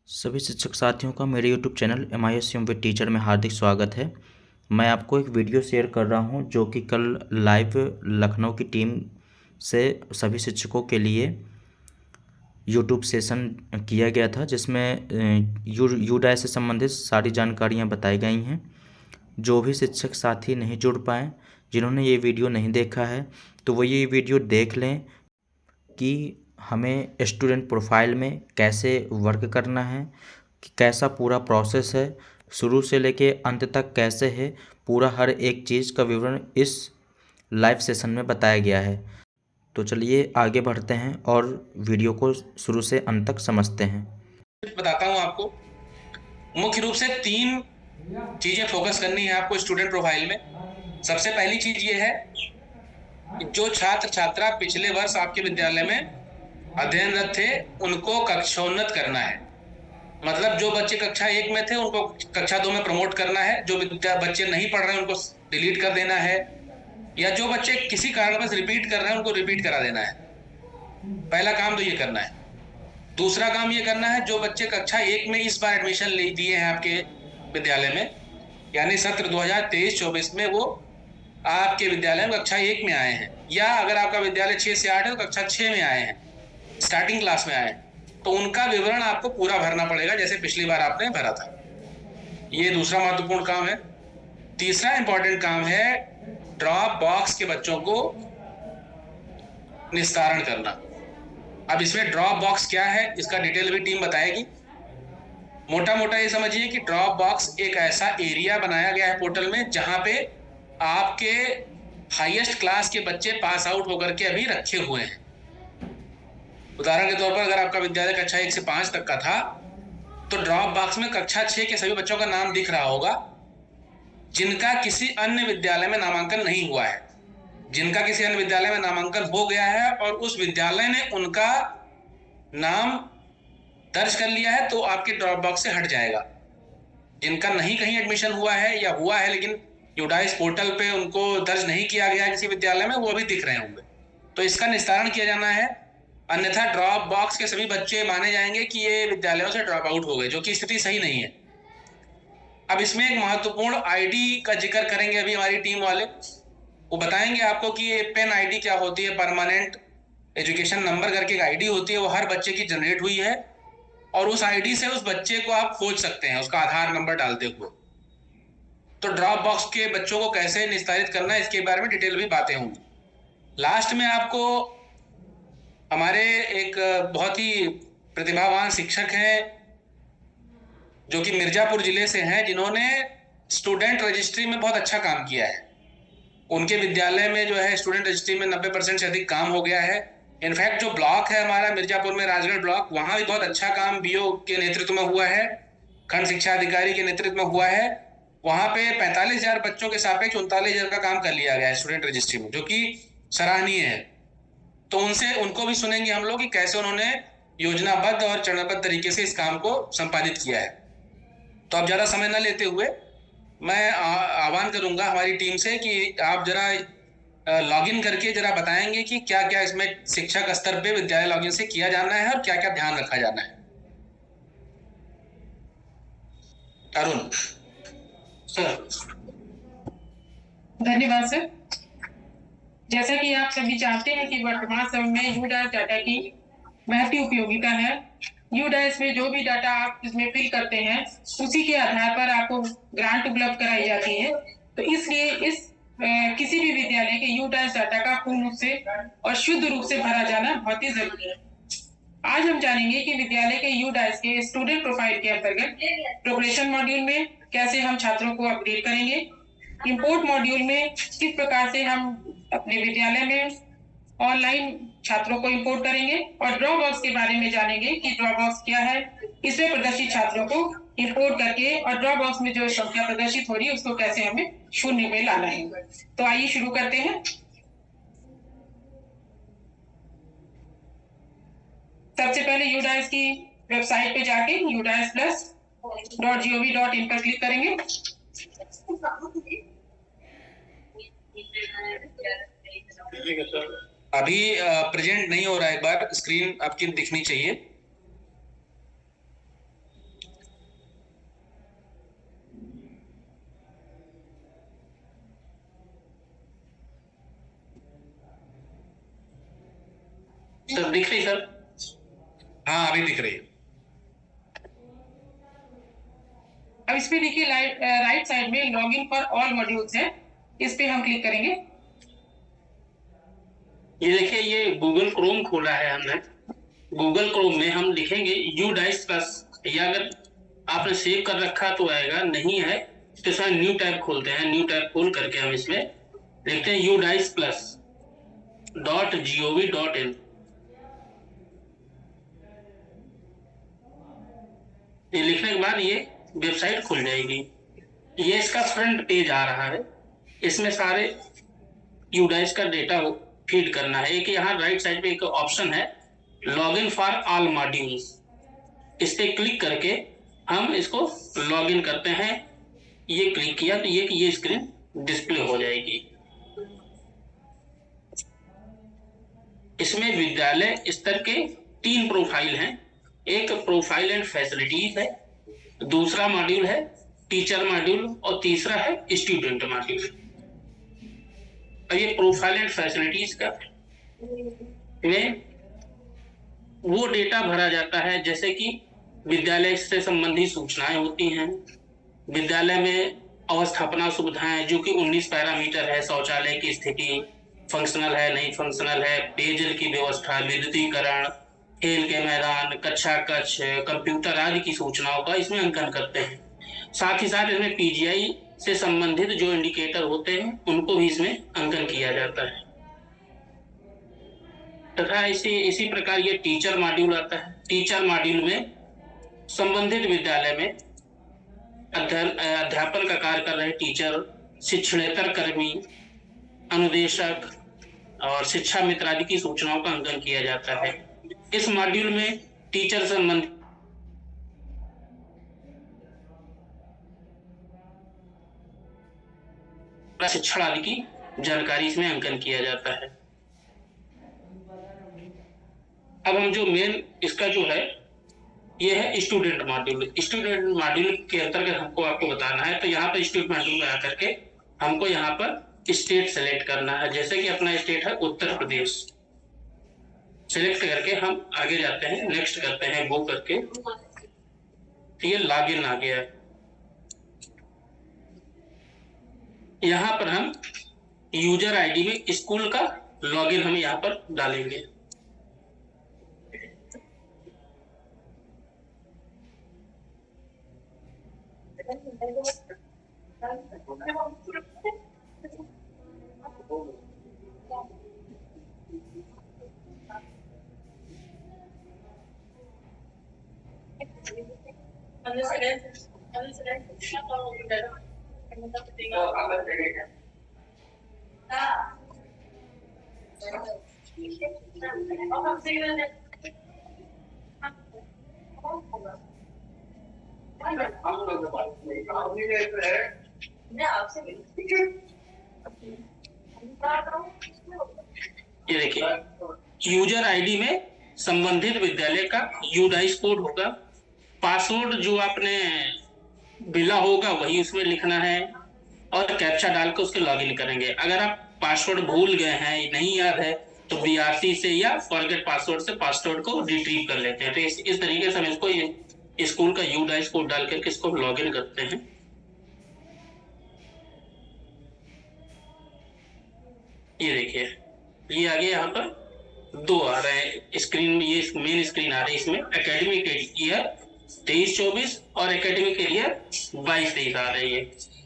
सभी शिक्षक साथियों का मेरे YouTube channel MISM with teacher में हार्दिक स्वागत है। मैं आपको एक वीडियो शेयर कर रहा हूं जो कि कल लाइव लखनऊ की टीम से सभी शिक्षकों के लिए YouTube सेशन किया गया था, जिसमें यूडाई से संबंधित सारी जानकारियां बताई गई हैं। जो भी शिक्षक साथी नहीं जुड़ पाए, जिन्होंने ये वीडियो नहीं देखा है, तो वो ये वीडियो देख लें कि हमें स्टूडेंट प्रोफाइल में कैसे वर्क करना है, कि कैसा पूरा प्रोसेस है, शुरू से लेके अंत तक कैसे है, पूरा हर एक चीज़ का विवरण इस लाइव सेशन में बताया गया है। तो चलिए आगे बढ़ते हैं और वीडियो को शुरू से अंत तक समझते हैं। बताता हूं आपको। मुख्य रूप से 3 चीजें फोकस करनी है आपको स्टूडेंट प्रोफाइल में। सबसे पहली चीज ये है कि जो छात्र छात्रा पिछले वर्ष आपके विद्यालय में अध्ययनरत थे उनको कक्षोन्नत करना है। मतलब जो बच्चे कक्षा 1 में थे उनको कक्षा 2 में प्रमोट करना है, जो बच्चे नहीं पढ़ रहे हैं उनको डिलीट कर देना है, या जो बच्चे किसी कारणवश रिपीट कर रहे हैं उनको रिपीट करा देना है। पहला काम तो ये करना है। दूसरा काम ये करना है, जो बच्चे कक्षा 1 में इस बार एडमिशन ले दिए हैं आपके विद्यालय में, यानी सत्र 2023-24 में वो आपके विद्यालय में कक्षा 1 में आए हैं, या अगर आपका विद्यालय 6 से 8 है तो कक्षा 6 में आए हैं, स्टार्टिंग क्लास में आए हैं, तो उनका विवरण आपको पूरा भरना पड़ेगा जैसे पिछली बार आपने भरा था। ये दूसरा महत्वपूर्ण काम है। तीसरा इंपॉर्टेंट काम है ड्रॉप बॉक्स के बच्चों को निस्तारण करना। अब इसमें ड्रॉप बॉक्स क्या है इसका डिटेल भी टीम बताएगी। मोटा मोटा ये समझिए कि ड्रॉप बॉक्स एक ऐसा एरिया बनाया गया है पोर्टल में जहां पे आपके हाईएस्ट क्लास के बच्चे पास आउट होकर के अभी रखे हुए हैं। उदाहरण के तौर पर अगर आपका विद्यालय कक्षा 1 से 5 तक का था तो ड्रॉप बॉक्स में कक्षा 6 के सभी बच्चों का नाम दिख रहा होगा जिनका किसी अन्य विद्यालय में नामांकन नहीं हुआ है। जिनका किसी अन्य विद्यालय में नामांकन हो गया है और उस विद्यालय ने उनका नाम दर्ज कर लिया है तो आपके ड्रॉप बॉक्स से हट जाएगा। जिनका नहीं कहीं एडमिशन हुआ है या हुआ है लेकिन यूडाइस पोर्टल पे उनको दर्ज नहीं किया गया किसी विद्यालय में, वो अभी दिख रहे होंगे, तो इसका निस्तारण किया जाना है। अन्यथा ड्रॉप बॉक्स के सभी बच्चे माने जाएंगे कि ये विद्यालयों से ड्रॉप आउट हो गए, जो कि स्थिति सही नहीं है। अब इसमें एक महत्वपूर्ण आईडी का जिक्र करेंगे अभी हमारी टीम वाले। वो बताएंगे आपको कि ये पेन आईडी क्या होती है। परमानेंट एजुकेशन नंबर करके एक आईडी होती है, वो हर बच्चे की जनरेट हुई है और उस आईडी से उस बच्चे को आप खोज सकते हैं उसका आधार नंबर डालते हुए। तो ड्रॉप बॉक्स के बच्चों को कैसे निस्तारित करना है इसके बारे में डिटेल भी बातें होंगी। लास्ट में आपको हमारे एक बहुत ही प्रतिभावान शिक्षक हैं जो कि मिर्जापुर जिले से हैं, जिन्होंने स्टूडेंट रजिस्ट्री में बहुत अच्छा काम किया है। उनके विद्यालय में जो है स्टूडेंट रजिस्ट्री में 90% से अधिक काम हो गया है। इनफैक्ट जो ब्लॉक है हमारा मिर्जापुर में, राजगढ़ ब्लॉक, वहां भी बहुत अच्छा काम बीओ के नेतृत्व में हुआ है, खंड शिक्षा अधिकारी के नेतृत्व में हुआ है। वहां पे 45,000 बच्चों के सापेक्ष 39,000 का काम कर लिया गया है स्टूडेंट रजिस्ट्री में, जो कि सराहनीय है। तो उनको भी सुनेंगे हम लोग कि कैसे उन्होंने योजनाबद्ध और चरणबद्ध तरीके से इस काम को संपादित किया है। तो अब ज़्यादा समय न लेते हुए मैं आह्वान करूंगा हमारी टीम से कि आप जरा लॉगिन करके जरा बताएंगे कि क्या क्या इसमें शिक्षक स्तर पे विद्यालय लॉगिन से किया जाना है और क्या क्या ध्यान रखा जाना है। अरुण सर। धन्यवाद सर। जैसा कि आप सभी जानते हैं कि वर्तमान समय में यूडाइस डाटा की महती उपयोगिता है। यूडाइस में जो भी डाटा आप इसमें फिल करते हैं उसी के आधार पर आपको ग्रांट उपलब्ध कराई जाती है। तो इसलिए किसी भी विद्यालय के यूडाइस डाटा का पूर्ण रूप से और शुद्ध रूप से भरा जाना बहुत ही जरूरी है। आज हम जानेंगे कि विद्यालय के यूडाइस के स्टूडेंट प्रोफाइल के अंतर्गत प्रोग्रेशन मॉड्यूल में कैसे हम छात्रों को अपडेट करेंगे, इंपोर्ट मॉड्यूल में किस प्रकार से हम अपने विद्यालय में ऑनलाइन छात्रों को इंपोर्ट करेंगे, और ड्रॉप बॉक्स के बारे में जानेंगे कि ड्रॉप बॉक्स क्या है, इसमें प्रदर्शित छात्रों को इंपोर्ट करके और ड्रॉप बॉक्स में जो संख्या प्रदर्शित हो रही है उसको कैसे हमें शून्य में लाना है। तो आइए शुरू करते हैं। सबसे पहले यूडाइस की वेबसाइट पे जाके udais+.gov.in पर क्लिक करेंगे। अभी प्रेजेंट नहीं हो रहा है, एक बार स्क्रीन आपकी दिखनी चाहिए। सर दिख रही सर? हाँ अभी दिख रही है। अब इस पे देखिए राइट साइड में लॉगिन फॉर ऑल मॉड्यूल्स है, इस पे हम क्लिक करेंगे। ये देखिए ये गूगल क्रोम खोला है हमने। गूगल क्रोम में हम लिखेंगे UDICE प्लस, या अगर आपने सेव कर रखा तो आएगा, नहीं है तो इसमें न्यू टैब खोलते हैं। न्यू टैब खोल करके हम इसमें लिखते हैं UDICE प्लस .gov.in। ये लिखने के बाद ये वेबसाइट खुल जाएगी। ये इसका फ्रंट पेज आ रहा है, इसमें सारे UDICE का डेटा फीड करना है। एक यहाँ राइट साइड पे एक ऑप्शन है लॉगिन फॉर ऑल मॉड्यूल्स, इस पे क्लिक करके हम इसको लॉगिन करते हैं। ये क्लिक किया तो ये स्क्रीन डिस्प्ले हो जाएगी। इसमें विद्यालय स्तर के 3 प्रोफाइल हैं। एक प्रोफाइल एंड फैसिलिटीज है, दूसरा मॉड्यूल है टीचर मॉड्यूल और तीसरा है स्टूडेंट मॉड्यूल। और ये प्रोफाइल एंड फैसिलिटीज का में वो डेटा भरा जाता है जैसे कि विद्यालय से संबंधित सूचनाएं होती हैं, विद्यालय में अवस्थापना सुविधाएं जो कि 19 पैरामीटर है, शौचालय की स्थिति, फंक्शनल है नहीं फंक्शनल है, पेयजल की व्यवस्था, विद्युतीकरण, खेल के मैदान, कक्षा कक्ष, कंप्यूटर आदि की सूचनाओं का इसमें अंकन करते हैं। साथ ही साथ इसमें PGI से संबंधित जो इंडिकेटर होते हैं उनको भी इसमें अंकन किया जाता है। तथा इसी प्रकार ये टीचर मॉड्यूल आता है। टीचर मॉड्यूल में संबंधित विद्यालय में अध्यापन का कार्य कर रहे टीचर, शिक्षणेतर कर्मी, अनुदेशक और शिक्षा मित्र आदि की सूचनाओं का अंकन किया जाता है। इस मॉड्यूल में टीचर संबंधित शिक्षण आदि की जानकारी इसमें अंकन किया जाता है। अब हम जो मेन इसका जो है ये है स्टूडेंट मॉड्यूल। स्टूडेंट मॉड्यूल के अंतर्गत हमको आपको बताना है, तो यहाँ पर स्टूडेंट मॉड्यूल में आकर के हमको यहाँ पर स्टेट सेलेक्ट करना है। जैसे कि अपना स्टेट है उत्तर प्रदेश, सेलेक्ट करके हम आगे जाते हैं, नेक्स्ट करते हैं, गो करके तो ये लॉगिन आ गया है। यहाँ पर हम यूजर आईडी में स्कूल का लॉगिन हम यहाँ पर डालेंगे। ये देखिए यूजर आईडी में संबंधित विद्यालय का UDICE कोड होगा, पासवर्ड जो आपने बिला होगा वही उसमें लिखना है और कैप्चा डाल के उसके लॉगिन करेंगे। अगर आप पासवर्ड भूल गए हैं, नहीं याद है, तो BRC से या फॉरगेट पासवर्ड से पासवर्ड को रिट्रीव कर लेते हैं। तो इस तरीके से हम इसको स्कूल का UDICE कोड डाल करके इसको लॉगिन करते हैं। ये देखिए ये आगे यहाँ पर 2 आ रहे हैं स्क्रीन में, ये मेन स्क्रीन आ रही है। इसमें एकेडमिक ईयर 23-24 और एकेडमिक ईयर 22-23 आ रही है।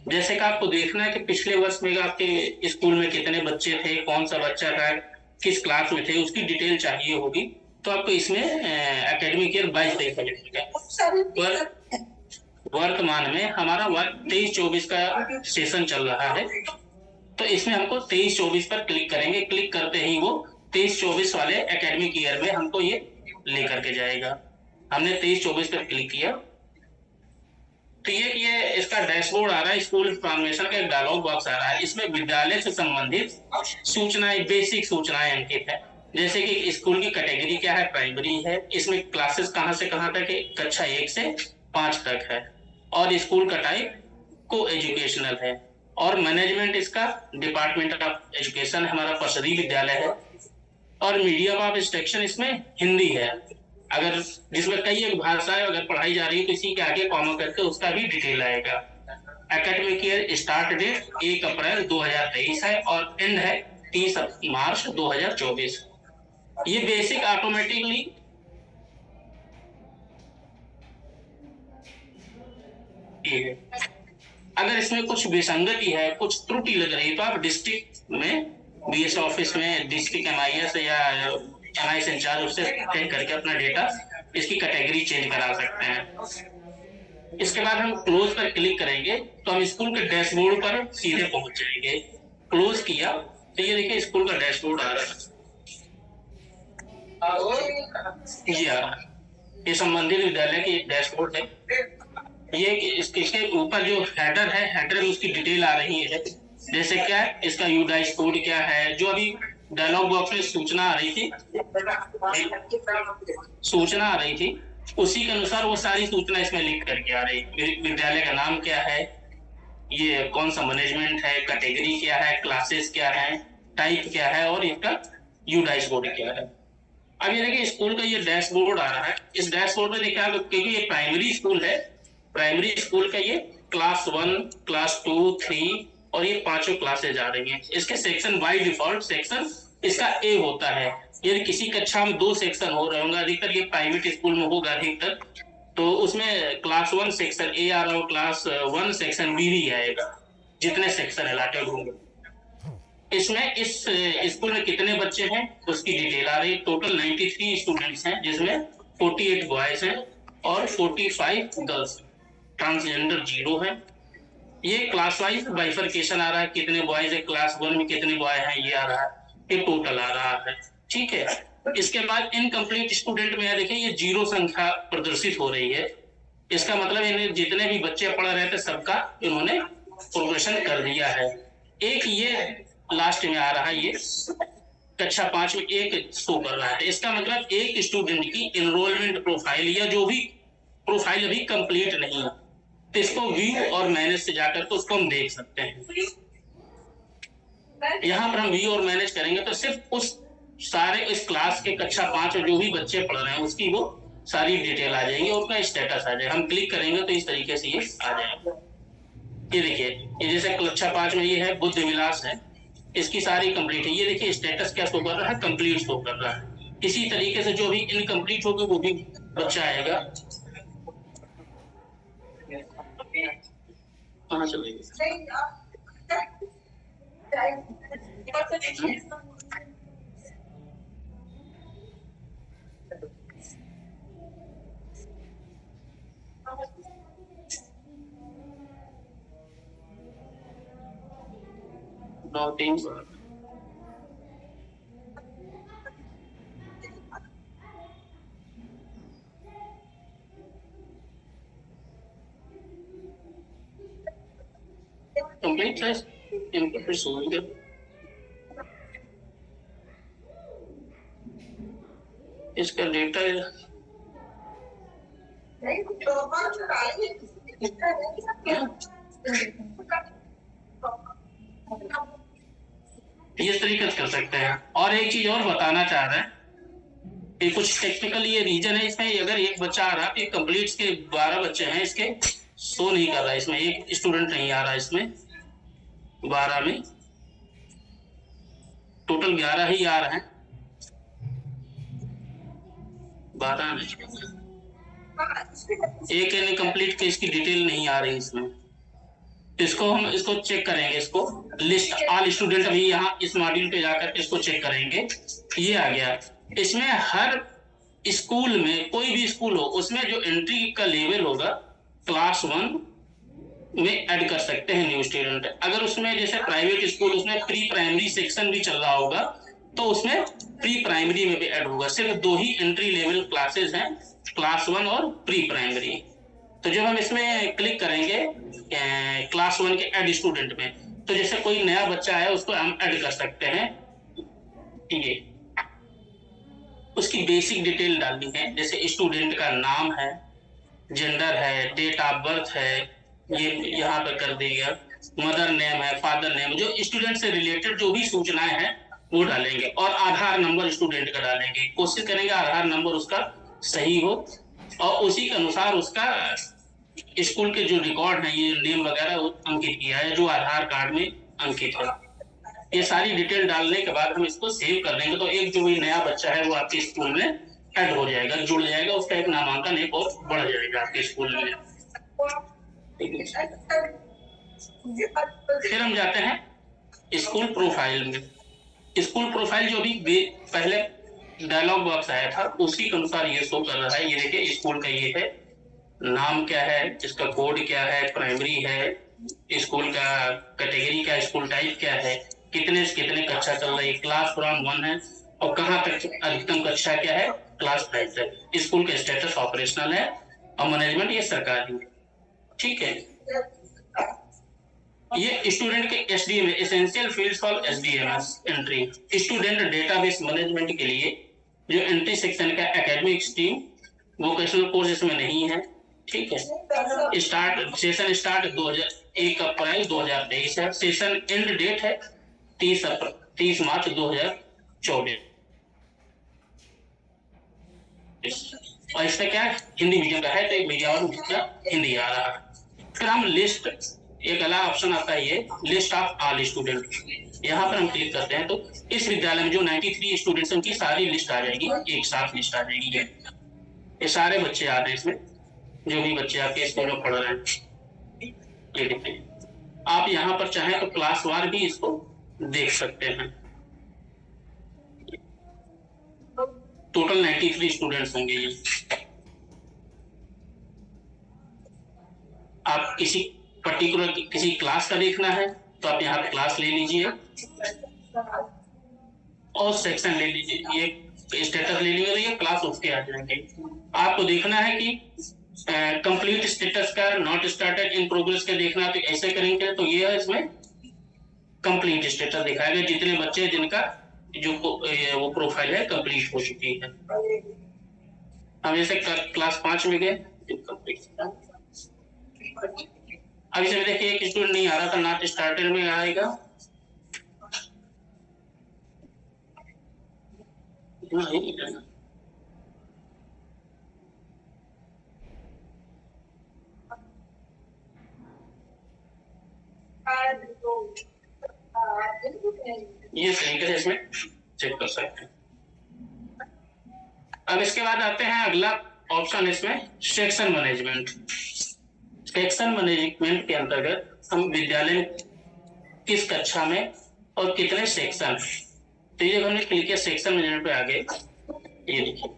जैसे कि आपको देखना है कि पिछले वर्ष में आपके स्कूल में कितने बच्चे थे, कौन सा बच्चा था, किस क्लास में थे, उसकी डिटेल चाहिए होगी, तो आपको इसमें एकेडमिक ईयर 22-23 का लिखेगा। वर्तमान में हमारा 23-24 का सेशन चल रहा है, तो इसमें हमको 23-24 पर क्लिक करेंगे। क्लिक करते ही वो 23-24 वाले एकेडमिक ईयर में हमको ये लेकर के जाएगा। हमने 23-24 पर क्लिक किया तो ये इसका डैशबोर्ड आ रहा है। स्कूल इन्फॉर्मेशन का एक डायलॉग बॉक्स आ रहा है। इसमें विद्यालय से संबंधित सूचनाएं, बेसिक सूचनाएं अंकित है, जैसे कि स्कूल की कैटेगरी क्या है, प्राइमरी है, इसमें क्लासेस कहां से कहां तक है, कक्षा 1 से 5 तक है, और स्कूल का टाइप को एजुकेशनल है, और मैनेजमेंट इसका डिपार्टमेंट ऑफ एजुकेशन हमारा परिषदीय विद्यालय है, और मीडियम ऑफ इंस्ट्रक्शन इसमें हिंदी है। अगर जिसमें कई एक भाषाएं अगर पढ़ाई जा रही है तो इसी के आगे कॉमा करके उसका भी डिटेल आएगा। एकेडमिक ईयर स्टार्ट डेट 1 अप्रैल 2023 है और एंड है 30 मार्च 2024। ये बेसिक ऑटोमेटिकली अगर इसमें कुछ विसंगति है, कुछ त्रुटि लग रही है तो आप डिस्ट्रिक्ट में बीएस ऑफिस में डिस्ट्रिक्ट एमआईएस या एमआईएस इंचार्ज उससे चेक करके अपना डेटा इसकी कैटेगरी चेंज करा सकते हैं। इसके बाद हम क्लोज पर क्लिक करेंगे तो हम स्कूल के डैशबोर्ड पर सीधे पहुंच जाएंगे। क्लोज किया तो ये देखिए स्कूल का डैशबोर्ड आ रहा है, ये आ रहा है। ये संबंधित विद्यालय की एक डैशबोर्ड है। ये इसके ऊपर जो हेडर है, हेडर में उसकी डिटेल आ रही है, जैसे क्या है इसका यूडाइस कोड क्या है। जो अभी डायलॉग बॉक्स में सूचना आ रही थी उसी के अनुसार वो सारी सूचना इसमें लिख करके आ रही। विद्यालय का नाम क्या है, ये कौन सा मैनेजमेंट है, कैटेगरी क्या है, क्लासेस क्या है, टाइप क्या है और इसका यूडाइस कोड क्या है। अब ये देखिए स्कूल का ये डैशबोर्ड आ रहा है। इस डैशबोर्ड में देखिए क्योंकि ये प्राइमरी स्कूल है, प्राइमरी स्कूल का ये क्लास 1, क्लास 2, 3 और ये 5 क्लासेज आ रही हैं। इसके सेक्शन बाय डिफॉल्ट सेक्शन इसका ए होता है। यदि किसी कक्षा में 2 सेक्शन हो रहे होंगे, अधिकतर ये प्राइवेट स्कूल में होगा अधिकतर, तो उसमें क्लास 1 सेक्शन ए आ रहा हो, क्लास 1 सेक्शन बी भी आएगा, जितने सेक्शन अलॉटेड होंगे। इसमें इस स्कूल में कितने बच्चे हैं उसकी डिटेल आ रही है। टोटल 93 स्टूडेंट्स हैं जिसमें 48 बॉयज हैं और 45 गर्ल्स। ट्रांसजेंडर 0 है। ये क्लास वाइज बाइफरकेशन आ रहा है, कितने बॉयज है, क्लास 1 में कितने बॉय हैं ये आ रहा है, ये टोटल आ रहा है। ठीक है, इसके बाद इनकम्प्लीट स्टूडेंट में देखिए ये 0 संख्या प्रदर्शित हो रही है। इसका मतलब इन्हें जितने भी बच्चे पढ़ रहे थे सबका इन्होंने प्रोग्रेशन कर दिया है। एक ये लास्ट में आ रहा है, ये कक्षा 5 में एक शो कर रहा है। इसका मतलब एक स्टूडेंट की एनरोलमेंट प्रोफाइल या जो भी प्रोफाइल अभी कंप्लीट नहीं है, तो इसको व्यू और मैनेज से जाकर तो उसको हम देख सकते हैं। यहाँ पर हम व्यू और मैनेज करेंगे तो सिर्फ उस सारे इस क्लास के कक्षा 5 में जो भी बच्चे पढ़ रहे हैं उसकी वो सारी डिटेल आ जाएगी और उसका स्टेटस आ जाएगा। हम क्लिक करेंगे तो इस तरीके से ये आ जाएगा। ये देखिए, ये जैसे कक्षा 5 में ये है बुद्ध विलास है, इसकी सारी कंप्लीट है। ये देखिए स्टेटस क्या शो कर रहा है, कंप्लीट शो कर रहा है। इसी तरीके से जो भी इनकम्प्लीट होगी वो भी बच्चा आएगा। कहाँ चलेगी? Complete size incomplete showing है। इसका डेटा इस तरीके से कर सकते हैं। और एक चीज और बताना चाह रहे हैं, ये कुछ टेक्निकल ये रीजन है इसमें। अगर एक बच्चा आ रहा है, कंप्लीट के 12 बच्चे हैं, इसके शो नहीं कर रहा है, इसमें एक स्टूडेंट नहीं आ रहा है। इसमें 12 में टोटल 11 ही आ रहे हैं। 12 में एक इनकम्प्लीट के इसकी डिटेल नहीं आ रही इसमें। इसको हम इसको चेक करेंगे, इसको लिस्ट ऑल स्टूडेंट अभी यहाँ इस मॉड्यूल पे जाकर इसको चेक करेंगे। ये आ गया। इसमें हर स्कूल में कोई भी स्कूल हो उसमें जो एंट्री का लेवल होगा क्लास 1 में ऐड कर सकते हैं न्यू स्टूडेंट। अगर उसमें जैसे प्राइवेट स्कूल उसमें प्री प्राइमरी सेक्शन भी चल रहा होगा तो उसमें प्री प्राइमरी में भी ऐड होगा। सिर्फ 2 ही एंट्री लेवल क्लासेस हैं, क्लास 1 और प्री प्राइमरी। तो जब हम इसमें क्लिक करेंगे क्लास 1 के ऐड स्टूडेंट में, तो जैसे कोई नया बच्चा है उसको हम ऐड कर सकते हैं। ये उसकी बेसिक डिटेल डालनी है, जैसे स्टूडेंट का नाम है, जेंडर है, डेट ऑफ बर्थ है, ये यहाँ पे कर देगा, मदर नेम है, फादर नेम, जो स्टूडेंट से रिलेटेड जो भी सूचनाएं हैं वो डालेंगे और आधार नंबर स्टूडेंट का डालेंगे। कोशिश करेंगे आधार नंबर उसका सही हो और उसी के अनुसार उसका स्कूल के जो रिकॉर्ड है ये नेम वगैरह अंकित किया है जो आधार कार्ड में अंकित है। ये सारी डिटेल डालने के बाद हम इसको सेव कर देंगे तो एक जो भी नया बच्चा है वो आपके स्कूल में ऐड हो जाएगा, जुड़ जाएगा, उसका एक नामांकन एक और बढ़ जाएगा आपके स्कूल में। फिर हम जाते हैं स्कूल प्रोफाइल में। स्कूल प्रोफाइल जो भी पहले डायलॉग बॉक्स आया था उसी के अनुसार ये शो कर रहा है। ये देखिए स्कूल का ये है, नाम क्या है, इसका कोड क्या है, प्राइमरी है, स्कूल का कैटेगरी क्या, स्कूल टाइप क्या है, कितने से कितने कक्षा चल रही है, क्लास फ्रॉम 1 है और कहाँ तक अधिकतम कक्षा क्या है, क्लास 5 है। स्कूल का स्टेटस ऑपरेशनल है और मैनेजमेंट ये सरकारी है। ठीक है, ये स्टूडेंट के SDM essential fields for SDMS entry, student database management के लिए जो एंट्री सेक्शन का एकेडमिक स्ट्रीम वोकेशनल कोर्स इसमें नहीं है। ठीक है, सेशन स्टार्ट 1 अप्रैल 2023 है। सेशन एंड डेट है 30 मार्च 2024 और इसका क्या है, हिंदी मीडियम का है तो एक मीडियम और हिंदी आ रहा है। फिर हम लिस्ट, एक अलग ऑप्शन आता है ये लिस्ट ऑफ ऑल स्टूडेंट, यहाँ पर हम क्लिक करते हैं तो इस विद्यालय में जो 93 स्टूडेंट्स उनकी सारी लिस्ट आ जाएगी, एक साथ लिस्ट आ जाएगी। ये सारे बच्चे आ रहे हैं इसमें, जो भी बच्चे आपके स्कूल में पढ़ रहे हैं। ये देखिए, आप यहाँ पर चाहें तो क्लास वार भी इसको देख सकते हैं। टोटल 93 स्टूडेंट्स होंगे ये। आप किसी पर्टिकुलर किसी क्लास का देखना है तो आप यहाँ पे क्लास ले लीजिए और सेक्शन ले लीजिए, ये स्टेटस ले लीजिए तो ये क्लास उसके आ जाएंगे। आपको देखना है कि कंप्लीट स्टेटस का, नॉट स्टार्टेड, इन प्रोग्रेस का देखना है तो ऐसे करेंगे तो ये है, इसमें कंप्लीट स्टेटस दिखाएगा जितने बच्चे जिनका जो वो प्रोफाइल है कंप्लीट हो चुकी है। हम जैसे क्लास 5 में गए, अब इसमें देखिए एक स्टूडेंट नहीं आ रहा था, नॉट स्टार्टेड में आएगा। ये तरीके से इसमें चेक कर सकते हैं। अब इसके बाद आते हैं अगला ऑप्शन इसमें सेक्शन मैनेजमेंट। सेक्शन मैनेजमेंट के अंतर्गत हम विद्यालय में किस कक्षा में और कितने सेक्शन, तो ये हमने क्लिक किया सेक्शन मैनेजमेंट पे आगे, ये देखिए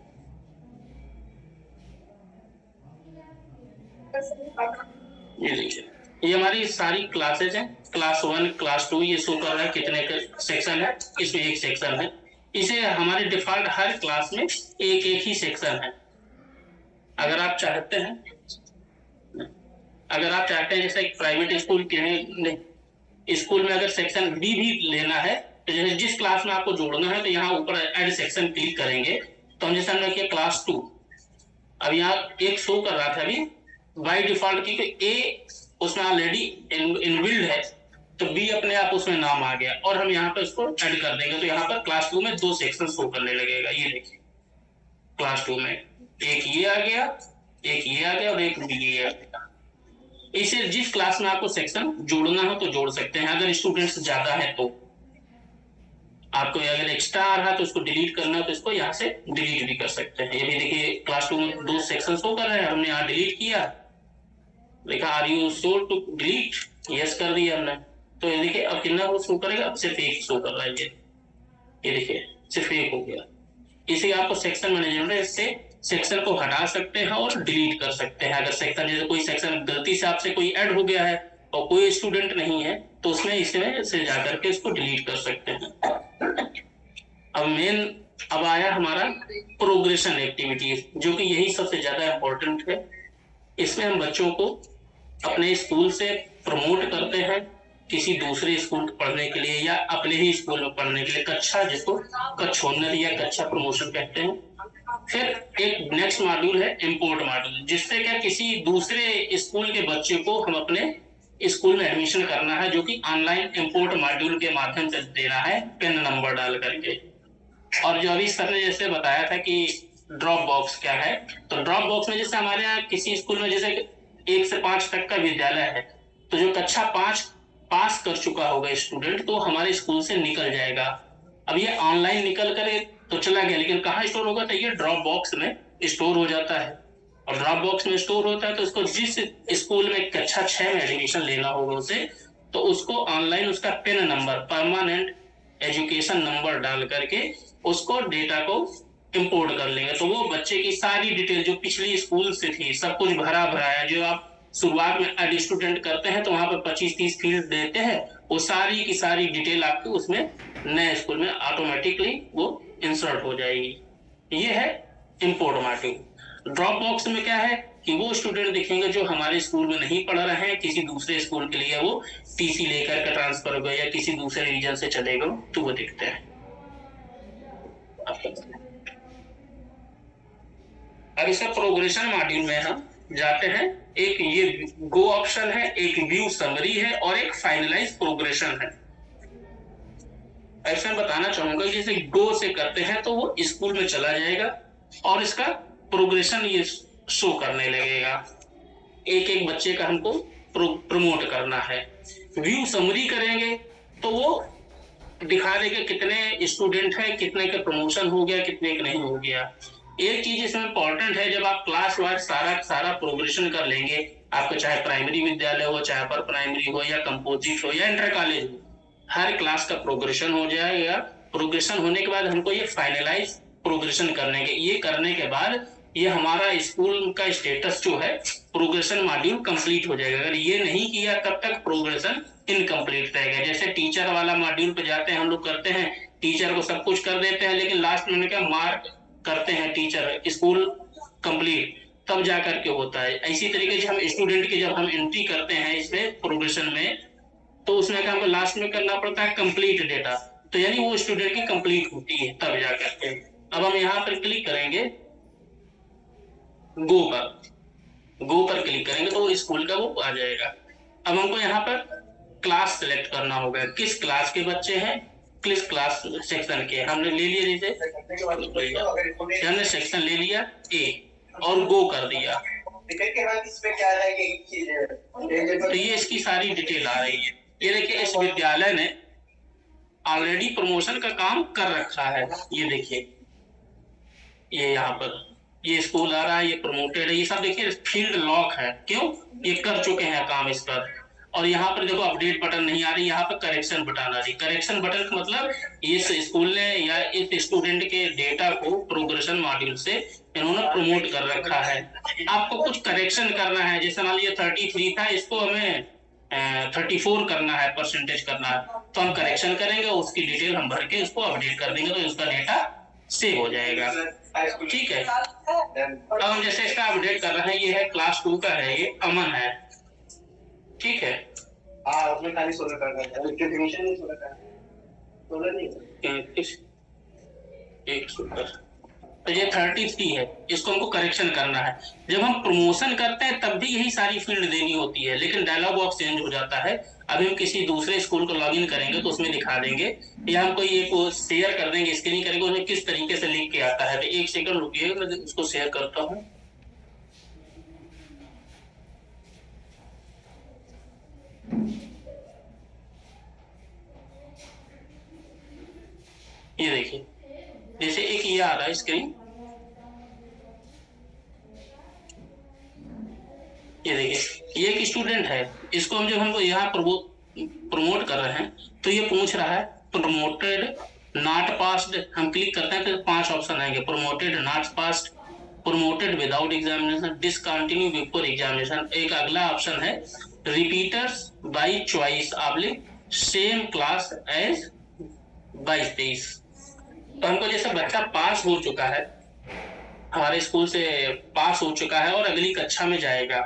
ये हमारी सारी क्लासेज हैं। क्लास 1, क्लास 2 ये शो कर रहा है कितने सेक्शन है, इसमें एक सेक्शन है। इसे हमारे डिफॉल्ट हर क्लास में एक ही सेक्शन है। अगर आप चाहते हैं जैसे एक प्राइवेट स्कूल के स्कूल में अगर सेक्शन बी भी लेना है तो जैसे जिस क्लास में आपको जोड़ना है तो यहाँ ऊपर ऐड सेक्शन क्लिक करेंगे तो हम जैसे हमने किया क्लास 2, अब यहाँ एक शो कर रहा था अभी बाय डिफॉल्ट की ए उसमें ऑलरेडी इनबिल्ड है तो बी अपने आप उसमें नाम आ गया और हम यहाँ पर उसको ऐड कर देंगे तो यहाँ पर क्लास 2 में 2 सेक्शन शो करने लगेगा। ये देखिए क्लास 2 में एक ये आ गया, एक ये आ गया और एक ये आ गया। इसे जिस क्लास में आपको सेक्शन जोड़ना हो तो जोड़ सकते हैं। अगर स्टूडेंट्स ज्यादा है तो आपको अगर एक्स्ट्रा आ रहा है तो उसको डिलीट करना है तो इसको यहाँ से डिलीट भी कर सकते हैं। ये भी देखिए क्लास 2 में 2 सेक्शन शो कर रहे हैं, हमने यहाँ डिलीट किया, लिखा are you sure to delete, yes कर दिया हमने, तो ये देखिए अब कितना वो शो करेगा, अब सिर्फ एक शो कर रहा है। ये देखिए सिर्फ एक हो गया। इसे आपको सेक्शन मैनेजमेंट है, इससे सेक्शन को हटा सकते हैं और डिलीट कर सकते हैं। अगर सेक्शन जैसे कोई सेक्शन गलती से आपसे कोई ऐड हो गया है और कोई स्टूडेंट नहीं है तो उसमें इसमें से जाकर के इसको डिलीट कर सकते हैं। अब आया हमारा प्रोग्रेशन एक्टिविटी, जो कि यही सबसे ज्यादा इम्पोर्टेंट है। इसमें हम बच्चों को अपने स्कूल से प्रमोट करते हैं किसी दूसरे स्कूल पढ़ने के लिए या अपने ही स्कूल में पढ़ने के लिए, कक्षा जिसको कक्षोन्नति या कक्षा प्रमोशन कहते हैं। फिर एक नेक्स्ट मॉड्यूल है इंपोर्ट मॉड्यूल, जिससे क्या किसी दूसरे स्कूल के बच्चे को हम अपने स्कूल में एडमिशन करना है, जो कि ऑनलाइन इंपोर्ट मॉड्यूल के माध्यम से देना है पिन नंबर डाल करके। और जो अभी सर ने जैसे बताया था कि ड्रॉप बॉक्स क्या है, तो ड्रॉप बॉक्स में जैसे हमारे यहाँ किसी स्कूल में जैसे 1 से 5 तक का विद्यालय है, तो जो कक्षा 5 पास कर चुका होगा स्टूडेंट तो हमारे स्कूल से निकल जाएगा। अब ये ऑनलाइन निकल कर तो चला गया, लेकिन कहाँ स्टोर होगा, तो ये ड्रॉप बॉक्स में स्टोर हो जाता है। और ड्रॉप बॉक्स में स्टोर होता है तो उसको जिस स्कूल में कक्षा 6 में एडमिशन लेना होगा उसे, तो उसको ऑनलाइन उसका pin number, permanent education number डाल करके उसको डेटा को इंपोर्ट कर लेंगे। तो वो बच्चे की सारी डिटेल जो पिछली स्कूल से थी सब कुछ भरा भराया, जो आप शुरुआत में एड स्टूडेंट करते हैं तो वहां पर 25-30 फील्ड देते हैं, वो सारी की सारी डिटेल आपकी उसमें नए स्कूल में ऑटोमेटिकली वो इंसर्ट हो जाएगी। ये है इंपोर्ट मॉड्यूल। ड्रॉप बॉक्स में क्या है कि वो स्टूडेंट देखेंगे जो हमारे स्कूल में नहीं पढ़ रहे हैं, किसी दूसरे स्कूल के लिए वो टीसी लेकर के ट्रांसफर हो गए या किसी दूसरे रीजन से चले गए तो वो देखते हैं। अब इसे प्रोग्रेशन मॉड्यूल में हम जाते हैं। एक ये गो ऑप्शन है, एक व्यू समरी है और एक फाइनलाइज प्रोग्रेशन है। ऐसा बताना चाहूंगा जैसे गो से करते हैं तो वो स्कूल में चला जाएगा और इसका प्रोग्रेशन ये शो करने लगेगा, एक एक बच्चे का हमको प्रमोट करना है। व्यू समरी करेंगे तो वो दिखा देगा कितने स्टूडेंट है, कितने का प्रमोशन हो गया, कितने का नहीं हो गया। एक चीज इसमें इंपॉर्टेंट है, जब आप क्लास वाइज सारा प्रोग्रेशन कर लेंगे, आपका चाहे प्राइमरी विद्यालय हो, चाहे अपर प्राइमरी हो या कंपोजिट हो या इंटर कॉलेज हो, हर क्लास का प्रोग्रेशन हो जाएगा। प्रोग्रेशन होने के बाद हमको ये फाइनलाइज प्रोग्रेशन करने के बाद ये हमारा स्कूल का स्टेटस जो है प्रोग्रेशन मॉड्यूल कंप्लीट हो जाएगा। अगर ये नहीं किया तब तक प्रोग्रेशन इनकम्प्लीट रहेगा। जैसे टीचर वाला मॉड्यूल पे जाते हैं हम लोग, करते हैं टीचर को सब कुछ कर देते हैं, लेकिन लास्ट में क्या मार्क करते हैं टीचर स्कूल कंप्लीट, तब जा करके होता है। इसी तरीके से हम स्टूडेंट की जब हम एंट्री करते हैं इसमें प्रोग्रेशन में, तो उसमें क्या हमको लास्ट में करना पड़ता है कंप्लीट डेटा, तो यानी वो स्टूडेंट की कंप्लीट होती है तब जा करके। अब हम यहाँ पर क्लिक करेंगे गो पर क्लिक करेंगे तो वो स्कूल का वो आ जाएगा। अब हमको यहाँ पर क्लास सेलेक्ट करना होगा, किस क्लास के बच्चे हैं, किस क्लास सेक्शन के। हमने ले लिया, जैसे हमने सेक्शन ले लिया ए और गो कर दिया, तो ये इसकी सारी डिटेल आ रही है। ये देखिए इस विद्यालय ने ऑलरेडी प्रमोशन का काम कर रखा है, ये देखिए ये यहाँ पर ये स्कूल आ रहा है, ये प्रमोटेड है, ये सब देखिए फील्ड लॉक है, क्यों, ये कर चुके हैं काम इस पर। और यहाँ पर देखो अपडेट बटन नहीं आ रही, यहाँ पर करेक्शन बटन आ रही। करेक्शन बटन का मतलब इस स्कूल ने या इस स्टूडेंट के डेटा को प्रोग्रेशन मॉड्यूल से इन्होंने प्रमोट कर रखा है। आपको कुछ करेक्शन करना है, जैसे मान लीजिए 33 था, इसको हमें 34 करना है, परसेंटेज करना है, तो हम करेक्शन करेंगे, उसकी डिटेल हम भर के उसको अपडेट कर देंगे तो उसका डेटा सेव हो जाएगा। ठीक है, अब हम जैसे इसका अपडेट कर रहे हैं, ये है क्लास 2 का है, ये अमन है, ठीक है। उसमें खाली सोलर करना है, डिफिनेशन नहीं सोलर करना, सोलर नहीं एक सुपर। तो ये 33 है, इसको हमको करेक्शन करना है। जब हम प्रमोशन करते हैं तब भी यही सारी फील्ड देनी होती है, लेकिन डायलॉग बॉक्स चेंज हो जाता है। अभी हम किसी दूसरे स्कूल को लॉगिन करेंगे तो उसमें दिखा देंगे, या हमको ये को शेयर कर देंगे, स्क्रीन करेंगे, उसमें किस तरीके से लिख के आता है। तो एक सेकंड रुकिएगा, मैं उसको शेयर करता हूँ। ये देखिए जैसे एक ये आ रहा है स्क्रीन, ये देखिए ये एक स्टूडेंट है, इसको हम जब हमको यहाँ प्रमोट कर रहे हैं तो ये पूछ रहा है प्रमोटेड नॉट पास्ड। हम क्लिक करते हैं तो 5 ऑप्शन आएंगे, promoted not passed, promoted without examination, discontinue before examination. एक अगला ऑप्शन है repeaters by choice oblique same class as 22-23। तो हमको जैसे बच्चा पास हो चुका है, हमारे स्कूल से पास हो चुका है और अगली कक्षा में जाएगा,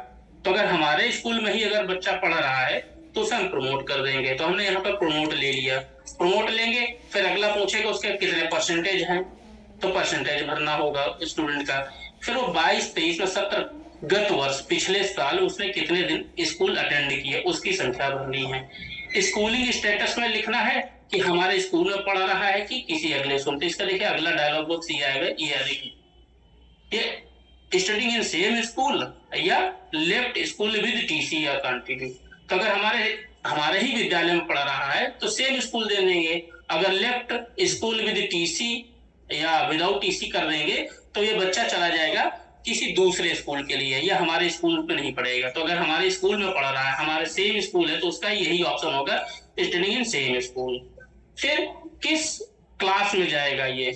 तो अगर हमारे स्कूल में ही अगर बच्चा पढ़ रहा है तो उसे हम प्रमोट कर देंगे। तो हमने यहाँ पर प्रमोट ले लिया, प्रमोट लेंगे, फिर अगला पूछेगा उसके कितने परसेंटेज हैं, तो परसेंटेज भरना होगा स्टूडेंट का। फिर वो 22-23 में 70 गत वर्ष पिछले साल उसने कितने दिन स्कूल अटेंड किए उसकी संख्या भरनी है। स्कूलिंग स्टेटस में लिखना है कि हमारे स्कूल में पढ़ रहा है कि किसी अगले स्कूल। तो इसका देखिए अगला डायलॉग बॉक्स ये आएगा, ये आ देखिए, ये स्टडिंग इन सेम स्कूल या लेफ्ट स्कूल विद टीसी या कंटिन्यू। तो अगर हमारे ही विद्यालय में पढ़ रहा है तो सेम स्कूल दे देंगे, अगर लेफ्ट स्कूल विद टीसी या विदाउट टीसी कर देंगे तो ये बच्चा चला जाएगा किसी दूसरे स्कूल के लिए या हमारे स्कूल में नहीं पढ़ेगा। तो अगर हमारे स्कूल में पढ़ रहा है, हमारे सेम स्कूल है, तो उसका यही ऑप्शन होगा, स्टडिंग इन सेम स्कूल। फिर किस क्लास में जाएगा ये,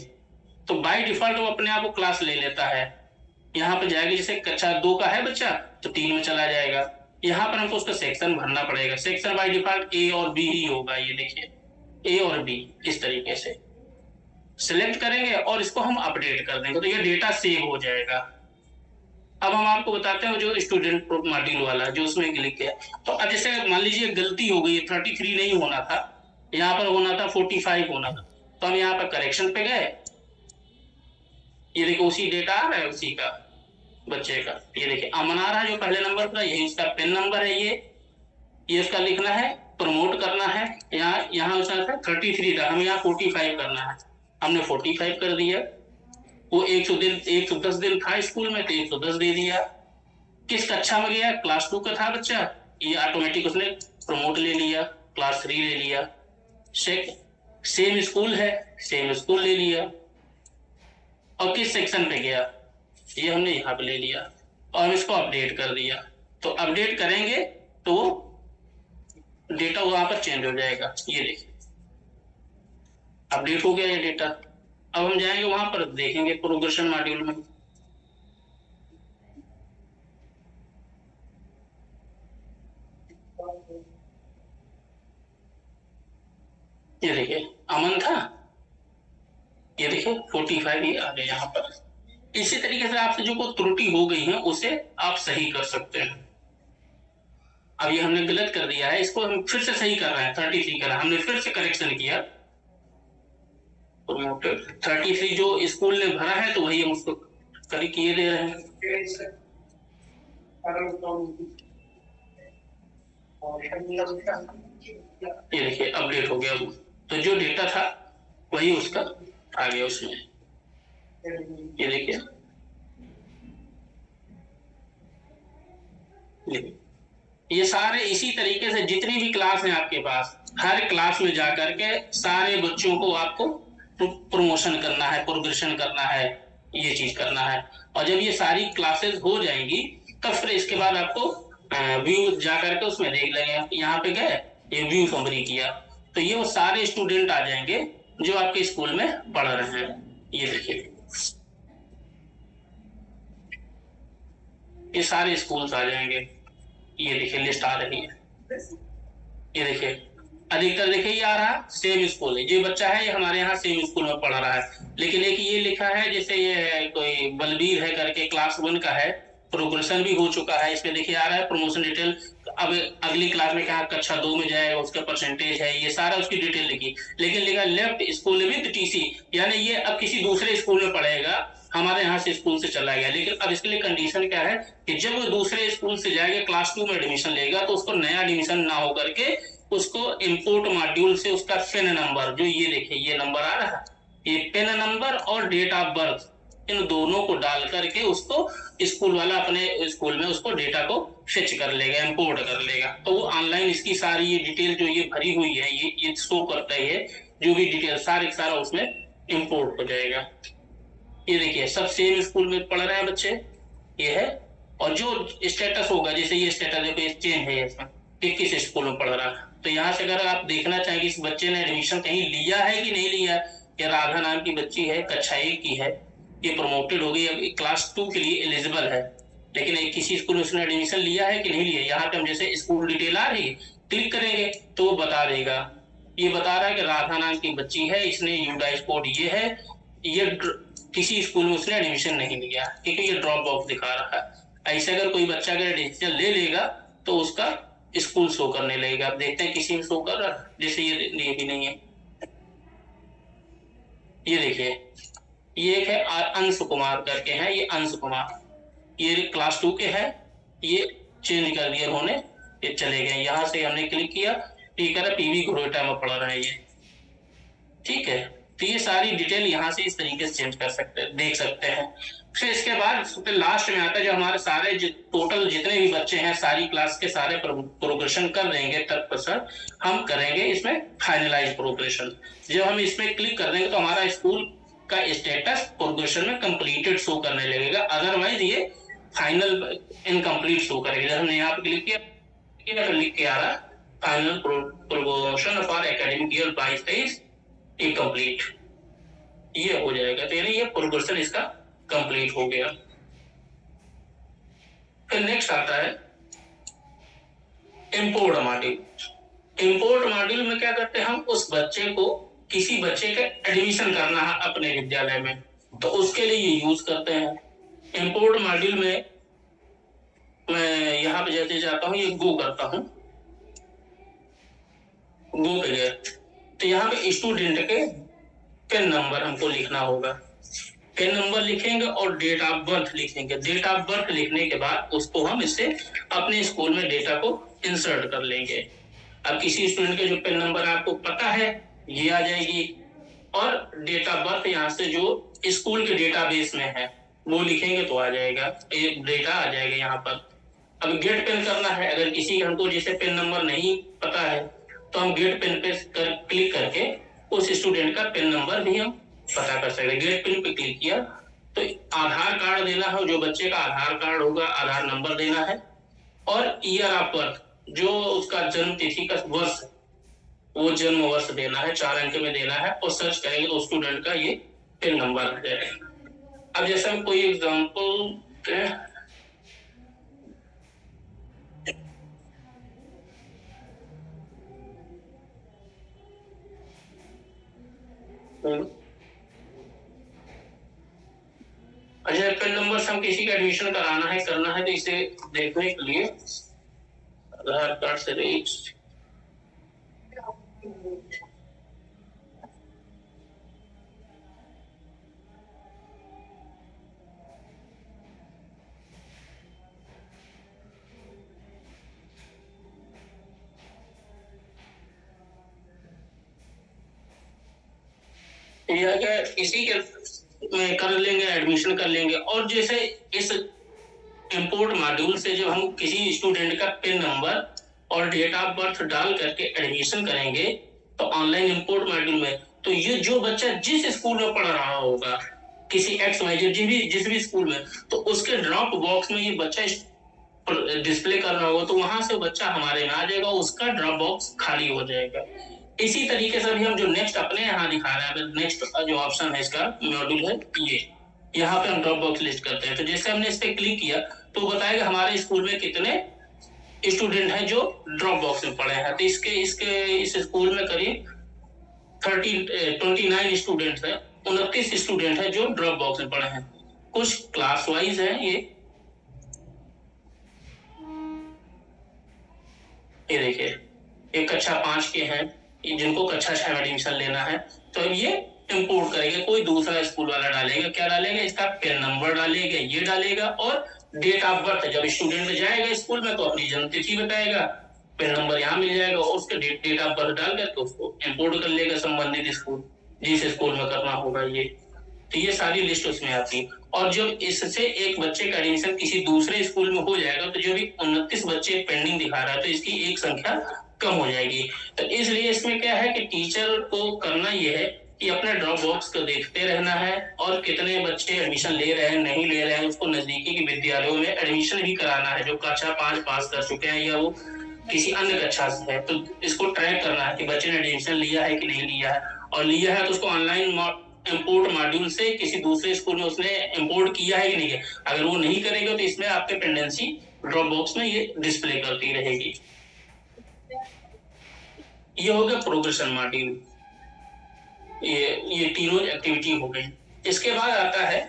तो बाय डिफॉल्ट वो अपने आप को क्लास ले लेता है। यहाँ पर जाएगा, जैसे कक्षा 2 का है बच्चा तो 3 में चला जाएगा। यहाँ पर हमको उसका सेक्शन भरना पड़ेगा। सेक्शन बाय डिफॉल्ट ए और बी ही होगा, ये देखिए ए और बी इस तरीके से सिलेक्ट करेंगे और इसको हम अपडेट कर देंगे तो ये डेटा सेव हो जाएगा। अब हम आपको बताते हैं जो स्टूडेंट मॉड्यूल वाला जो उसमें क्लिक किया, तो अब जैसे मान लीजिए गलती हो गई, 33 नहीं होना था, यहाँ पर होना था 45 होना था, तो हम यहाँ पर करेक्शन पे गए। ये देखो उसी डेटा आ रहा है उसी का बच्चे का, ये देखिए अमन आ रहा है जो पहले नंबर का, यही उसका पेन नंबर है, ये उसका लिखना है, प्रमोट करना है। यहाँ उसका 33 था, हमें यहाँ 45 करना है, हमने 45 कर दिया। वो 110 दिन था स्कूल में तो 110 दे दिया। किस कक्षा में गया, क्लास 2 का था बच्चा, ये ऑटोमेटिक उसने प्रमोट ले लिया, क्लास 3 ले लिया। सेम स्कूल है, सेम स्कूल ले लिया। और किस सेक्शन पे गया, ये हमने यहाँ पे ले लिया और हम इसको अपडेट कर दिया। तो अपडेट करेंगे तो डेटा वहां पर चेंज हो जाएगा। ये देखिए अपडेट हो गया ये डेटा। अब हम जाएंगे वहां पर, देखेंगे प्रोग्रेशन मॉड्यूल में। ये देखिए अमन था, ये देखिए 45 ये आ गए यहाँ पर। इसी तरीके से आपसे जो कोई त्रुटि हो गई है उसे आप सही कर सकते हैं। अब ये हमने गलत कर दिया है, इसको हम फिर से सही कर रहे हैं, 33 कर रहे हैं, हमने फिर से करेक्शन किया। 33 जो स्कूल ने भरा है तो वही हम उसको करी किए दे रहे हैं। ये देखिए अपडेट हो गया, तो जो डेटा था वही उसका आ गया उसमें। ये देखिए ये सारे इसी तरीके से जितनी भी क्लास है आपके पास, हर क्लास में जाकर के सारे बच्चों को आपको प्रमोशन करना है, प्रोग्रेशन करना है, ये चीज करना है। और जब ये सारी क्लासेस हो जाएंगी तब फिर इसके बाद आपको व्यू जाकर के उसमें देख लेंगे। यहाँ पे गए, ये व्यू समरी किया तो ये वो सारे स्टूडेंट आ जाएंगे जो आपके स्कूल में पढ़ रहे हैं। ये देखिए ये सारे स्कूल्स आ जाएंगे, ये देखिए लिस्ट आ रही है। ये देखिए अधिकतर देखिए ये आ रहा है सेम स्कूल है, ये बच्चा है ये हमारे यहाँ सेम स्कूल में पढ़ रहा है। लेकिन एक ये लिखा है जैसे ये कोई बलबीर है करके क्लास 1 का है, प्रोग्रेशन भी हो चुका है, इसमें देखिए आ रहा है प्रमोशन डिटेल। अब अगली क्लास में कहा कक्षा 2 में जाएगा, उसका परसेंटेज है, ये सारा उसकी डिटेल लिखी। लेकिन लिखा लेफ्ट स्कूल विद टीसी, यानी ये अब किसी दूसरे स्कूल में पढ़ेगा, हमारे यहाँ से स्कूल से चला गया। लेकिन अब इसके लिए कंडीशन क्या है कि जब वो दूसरे स्कूल से जाएगा क्लास 2 में एडमिशन लेगा तो उसको नया एडमिशन ना हो करके उसको इंपोर्ट मॉड्यूल से उसका पेन नंबर, जो ये देखिए ये नंबर आ रहा है, ये पेन नंबर और डेट ऑफ बर्थ, इन दोनों को डाल करके उसको स्कूल वाला अपने स्कूल में उसको डेटा को फेच कर लेगा, इंपोर्ट कर लेगा। तो वो ऑनलाइन इसकी सारी ये डिटेल जो ये भरी हुई है ये शो करता है, जो भी डिटेल सारा उसमें इंपोर्ट हो जाएगा। ये देखिए सब सेम स्कूल में पढ़ रहे हैं बच्चे, ये है। और जो स्टेटस होगा, जैसे ये स्टेटस देखो चेंज है इसमें कि किस स्कूल में पढ़ रहा है। तो यहाँ से अगर आप देखना चाहेंगे इस बच्चे ने एडमिशन कहीं लिया है कि नहीं लिया, या राधा नाम की बच्ची है, कक्षा 1 की है, ये प्रमोटेड हो गई, अब क्लास 2 के लिए एलिजिबल है, लेकिन एक किसी स्कूल में उसने एडमिशन लिया है कि नहीं लिया। यहाँ पे हम जैसे स्कूल डिटेल आ रही है, क्लिक करेंगे तो वो बता देगा। ये बता रहा है कि राधा नाम की बच्ची है, इसने यूडाइस कोड ये है, ये किसी स्कूल में उसने एडमिशन नहीं लिया, क्योंकि ये ड्रॉप बॉक्स दिखा रहा है। ऐसे अगर कोई बच्चा अगर एडमिशन ले लेगा तो उसका स्कूल शो करने लगेगा। आप देखते हैं किसी में शो कर रहा है, जैसे ये भी नहीं है। ये देखिए ये एक है अंश कुमार करके है, ये अंश कुमार, ये क्लास 2 के है, ये चेंज कर दिया उन्होंने, ये चले गए। यहाँ से हमने क्लिक किया, ठीक है, पीवी घुरोटा में पड़ रहा है ये, ठीक है। तो ये सारी डिटेल यहाँ से इस तरीके से चेंज कर सकते हैं, देख सकते हैं। फिर इसके बाद लास्ट में आता है जो हमारे सारे टोटल जितने भी बच्चे हैं, सारी क्लास के सारे प्रोग्रेशन कर देंगे तत्पश्चात हम करेंगे इसमें फाइनलाइज प्रोग्रेशन। जब हम इसमें क्लिक कर देंगे तो हमारा स्कूल का स्टेटस प्रोग्रेशन में कंप्लीटेड शो करने लगेगा, अदरवाइज ये फाइनल इनकम्प्लीट शो करेगा। जब हमने यहाँ पे क्लिक किया तो लिख के आ रहा final progression for academic year 22-23 incomplete, ये हो जाएगा। तो यानी ये प्रोग्रेशन इसका कंप्लीट हो गया। फिर नेक्स्ट आता है इंपोर्ट मॉड्यूल। इंपोर्ट मॉड्यूल में क्या करते हैं, हम उस बच्चे को, किसी बच्चे का एडमिशन करना है अपने विद्यालय में, तो उसके लिए ये यूज करते हैं। इंपोर्ट मॉड्यूल में मैं यहाँ पे जैसे जाता हूँ, ये गो करता हूँ, गो पे गए तो यहाँ पे स्टूडेंट के पेन नंबर हमको लिखना होगा। पेन नंबर लिखेंगे और डेट ऑफ बर्थ लिखेंगे। डेट ऑफ बर्थ लिखने के बाद उसको हम इससे अपने स्कूल में डेटा को इंसर्ट कर लेंगे। अब किसी स्टूडेंट के जो पेन नंबर आपको पता है ये आ जाएगी, और डेट ऑफ बर्थ यहाँ से जो स्कूल के डेटाबेस में है वो लिखेंगे तो आ जाएगा, ये डेटा आ जाएगा यहाँ पर। अब गेट पेन करना है, अगर किसी हमको जैसे पेन नंबर नहीं पता है तो हम गेट पेन पे क्लिक करके उस स्टूडेंट का पेन नंबर भी हम पता कर सकते हैं। गेट पेन पे क्लिक किया तो आधार कार्ड देना है, जो बच्चे का आधार कार्ड होगा आधार नंबर देना है, और ईयर ऑफ बर्थ जो उसका जन्म तिथि का वर्ष वो जन्म वर्ष देना है, 4 अंक में देना है, और सर्च करेंगे तो स्टूडेंट का ये पेन नंबर आ जाएगा। अब जैसे हम कोई एग्जाम्पल अच्छा, पेन नंबर से हम किसी का एडमिशन कराना है, करना है, तो इसे देखने के लिए आधार कार्ड से रजिस्टर इसी के में कर लेंगे, एडमिशन कर लेंगे। और जैसे इस इंपोर्ट मॉड्यूल से जब हम किसी स्टूडेंट का पिन नंबर और डेट ऑफ बर्थ डाल करके एडमिशन करेंगे तो ऑनलाइन इंपोर्ट मॉड्यूल में, तो ये जो बच्चा जिस स्कूल में पढ़ रहा होगा, किसी XYZ जिस भी स्कूल में, तो उसके ड्रॉप बॉक्स में ये बच्चा डिस्प्ले कर रहा होगा, तो वहां से बच्चा हमारे में आ जाएगा, उसका ड्रॉप बॉक्स खाली हो जाएगा। इसी तरीके से भी हम जो नेक्स्ट अपने यहाँ दिखा रहे हैं, नेक्स्ट जो ऑप्शन है इसका मॉड्यूल है ये, यहाँ पे हम ड्रॉप बॉक्स लिस्ट करते हैं। तो जैसे हमने इस पे क्लिक किया तो बताएगा हमारे स्कूल में कितने स्टूडेंट हैं जो ड्रॉप बॉक्स में पढ़े हैं। तो इस स्कूल में करीब 29 स्टूडेंट है, 29 स्टूडेंट है जो ड्रॉप बॉक्स में पढ़े हैं। कुछ क्लास वाइज है ये देखिए, एक कक्षा 5 के हैं जिनको कक्षा 6 में एडमिशन लेना है, तो अब ये इंपोर्ट करेंगे। कोई दूसरा स्कूल वाला डालेगा, क्या डालेगा, इसका पेन नंबर डालेगा, ये डालेगा, और डेट ऑफ बर्थ जब स्टूडेंट जाएगा स्कूल में तो अपनी जन्म तिथि बताएगा, पेन नंबर यहाँ मिल जाएगा, और उसके डेट ऑफ बर्थ डाल करके उसको इंपोर्ट कर लेगा संबंधित स्कूल, जिस स्कूल में करना होगा ये। तो ये सारी लिस्ट उसमें आती है। और जब इससे एक बच्चे का एडमिशन किसी दूसरे स्कूल में हो जाएगा तो जो भी 29 बच्चे पेंडिंग दिखा रहा है तो इसकी एक संख्या कम हो जाएगी। तो इसलिए इसमें क्या है कि टीचर को करना यह है कि अपने ड्रॉप बॉक्स को देखते रहना है, और कितने बच्चे एडमिशन ले रहे हैं नहीं ले रहे हैं, उसको नजदीकी के विद्यालयों में एडमिशन भी कराना है। जो कक्षा 5 पास कर चुके हैं या वो किसी अन्य कक्षा से है, तो इसको ट्रैक करना है कि बच्चे ने एडमिशन लिया है कि नहीं लिया है, और लिया है तो उसको ऑनलाइन इंपोर्ट मॉड्यूल से किसी दूसरे स्कूल में उसने इंपोर्ट किया है कि नहीं है। अगर वो नहीं करेगा तो इसमें आपके पेंडेंसी ड्रॉप बॉक्स में ये डिस्प्ले करती रहेगी। ये हो गया प्रोग्रेशन मॉड्यूल, ये तीनों एक्टिविटी हो गई। इसके बाद आता है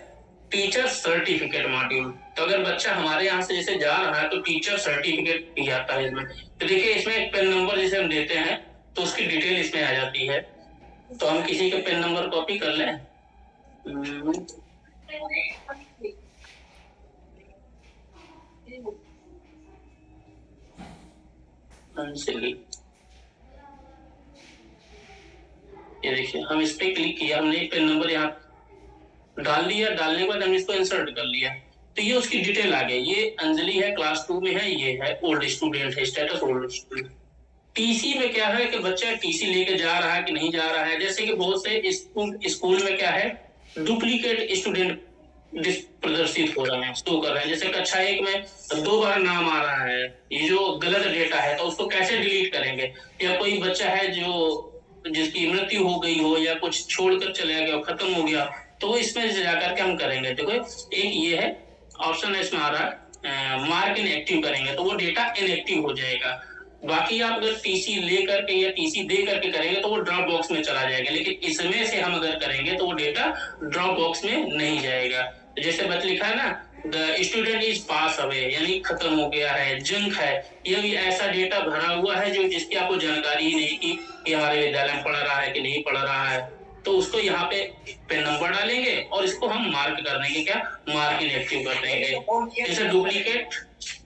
टीचर सर्टिफिकेट मॉड्यूल। तो अगर बच्चा हमारे यहाँ से जैसे जा रहा है तो टीचर सर्टिफिकेट भी आता है इसमें। तो देखिए इसमें एक पेन नंबर जैसे हम देते हैं तो उसकी डिटेल इसमें आ जाती है। तो हम किसी के पेन नंबर कॉपी कर लें, अंजलि, ये देखिए हम इस पे क्लिक किया, हमने एक पेन नंबर यहाँ डाल दिया, डालने के बाद हमने इसको इंसर्ट कर लिया, तो ये उसकी डिटेल आ गई। ये अंजलि है, क्लास 2 में है, ये है ओल्ड स्टूडेंट है, स्टेटस ओल्ड स्टूडेंट। टीसी में क्या है कि बच्चा टीसी लेके जा रहा है कि नहीं जा रहा है। जैसे कि बहुत से स्कूल में क्या है, डुप्लीकेट स्टूडेंट प्रदर्शित हो रहे हैं, शो कर रहे हैं। जैसे कक्षा 1 में 2 बार नाम आ रहा है, ये जो गलत डेटा है, तो उसको कैसे डिलीट करेंगे। या कोई बच्चा है जो जिसकी मृत्यु हो गई हो या कुछ छोड़कर चला गया, खत्म हो गया, तो वो इसमें जाकर के हम करेंगे। देखो एक ये है ऑप्शन है, इसमें आ रहा है मार्क इनएक्टिव करेंगे, तो वो डेटा इनएक्टिव हो जाएगा। बाकी आप अगर टीसी ले करके या टीसी दे करके करेंगे तो वो ड्रॉप बॉक्स में चला जाएगा, लेकिन इसमें से हम अगर करेंगे तो वो डेटा ड्रॉप बॉक्स में नहीं जाएगा। जैसे बच लिखा है ना, the student is pass away, यानी खत्म हो गया है, जंक है, ये भी ऐसा डेटा भरा हुआ है जो जिसकी आपको जानकारी ही नहीं कि हमारे विद्यालय में पढ़ रहा है कि नहीं पढ़ रहा है। तो उसको यहाँ पे पेन नंबर डालेंगे और इसको हम मार्क कर देंगे, क्या मार्क इनएक्टिव कर देंगे। जैसे डुप्लीकेट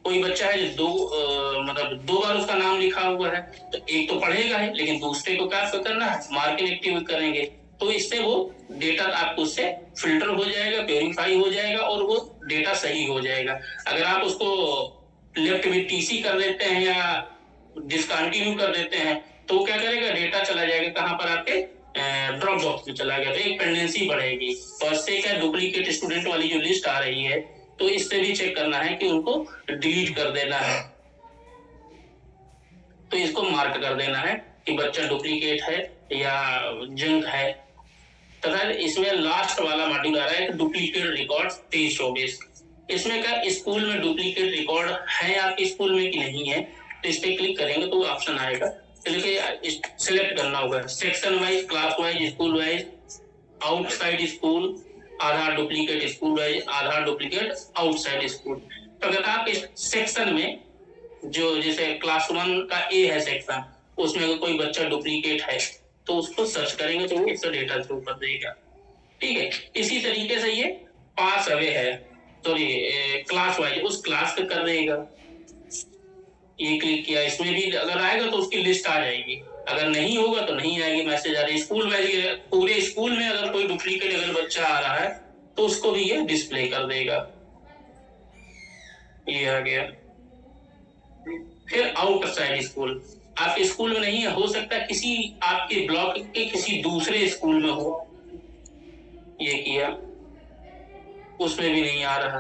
कोई बच्चा है मतलब 2 बार उसका नाम लिखा हुआ है, तो एक तो पढ़ेगा ही, लेकिन दूसरे को क्या करना है, मार्क इनएक्टिव करेंगे। तो इससे वो डेटा आपको उससे फिल्टर हो जाएगा, प्योरीफाई हो जाएगा और वो डेटा सही हो जाएगा। अगर आप उसको लेफ्ट में टीसी कर देते हैं या डिसकंटिन्यू कर देते हैं तो क्या करेगा, डेटा चला जाएगा कहाँ पर, आपके ड्रॉप बॉक्स में चला गया, तो एक पेंडेंसी बढ़ेगी। तो इससे क्या डुप्लीकेट स्टूडेंट वाली जो लिस्ट आ रही है, तो इससे भी चेक करना है कि उनको डिलीट कर देना है। तो इसको मार्क कर देना है कि बच्चा डुप्लीकेट है या जंक है। तथा इसमें लास्ट वाला मॉड्यूल आ रहा है डुप्लीकेट रिकॉर्ड 23-24। इसमें क्या स्कूल में डुप्लीकेट रिकॉर्ड है आपके स्कूल में कि नहीं है, तो इस पे क्लिक करेंगे तो ऑप्शन आएगा, सिलेक्ट करना होगा section wise, class wise, school wise, outside school, Aadhaar duplicate school wise, Aadhaar duplicate outside school. तो अगर आप इस सेक्शन में जो जैसे क्लास 1 का ए है सेक्शन, उसमें अगर कोई बच्चा डुप्लीकेट है तो उसको सर्च करेंगे तो वो इसका डेटा थ्रू कर देगा। ठीक है, इसी तरीके से ये पास अवे है, सॉरी क्लास वाइज, उस क्लास का कर देगा। ये क्लिक किया, इसमें भी अगर आएगा तो उसकी लिस्ट आ जाएगी, अगर नहीं होगा तो नहीं आएगी, मैसेज आ रही है। स्कूल वाइज पूरे स्कूल में अगर कोई डुप्लीकेट अगर बच्चा आ रहा है तो उसको भी ये डिस्प्ले कर देगा। ये आ गया। फिर आउटसाइड स्कूल, आपके स्कूल में नहीं है, हो सकता है किसी आपके ब्लॉक के किसी दूसरे स्कूल में हो। ये किया, उसमें भी नहीं आ रहा।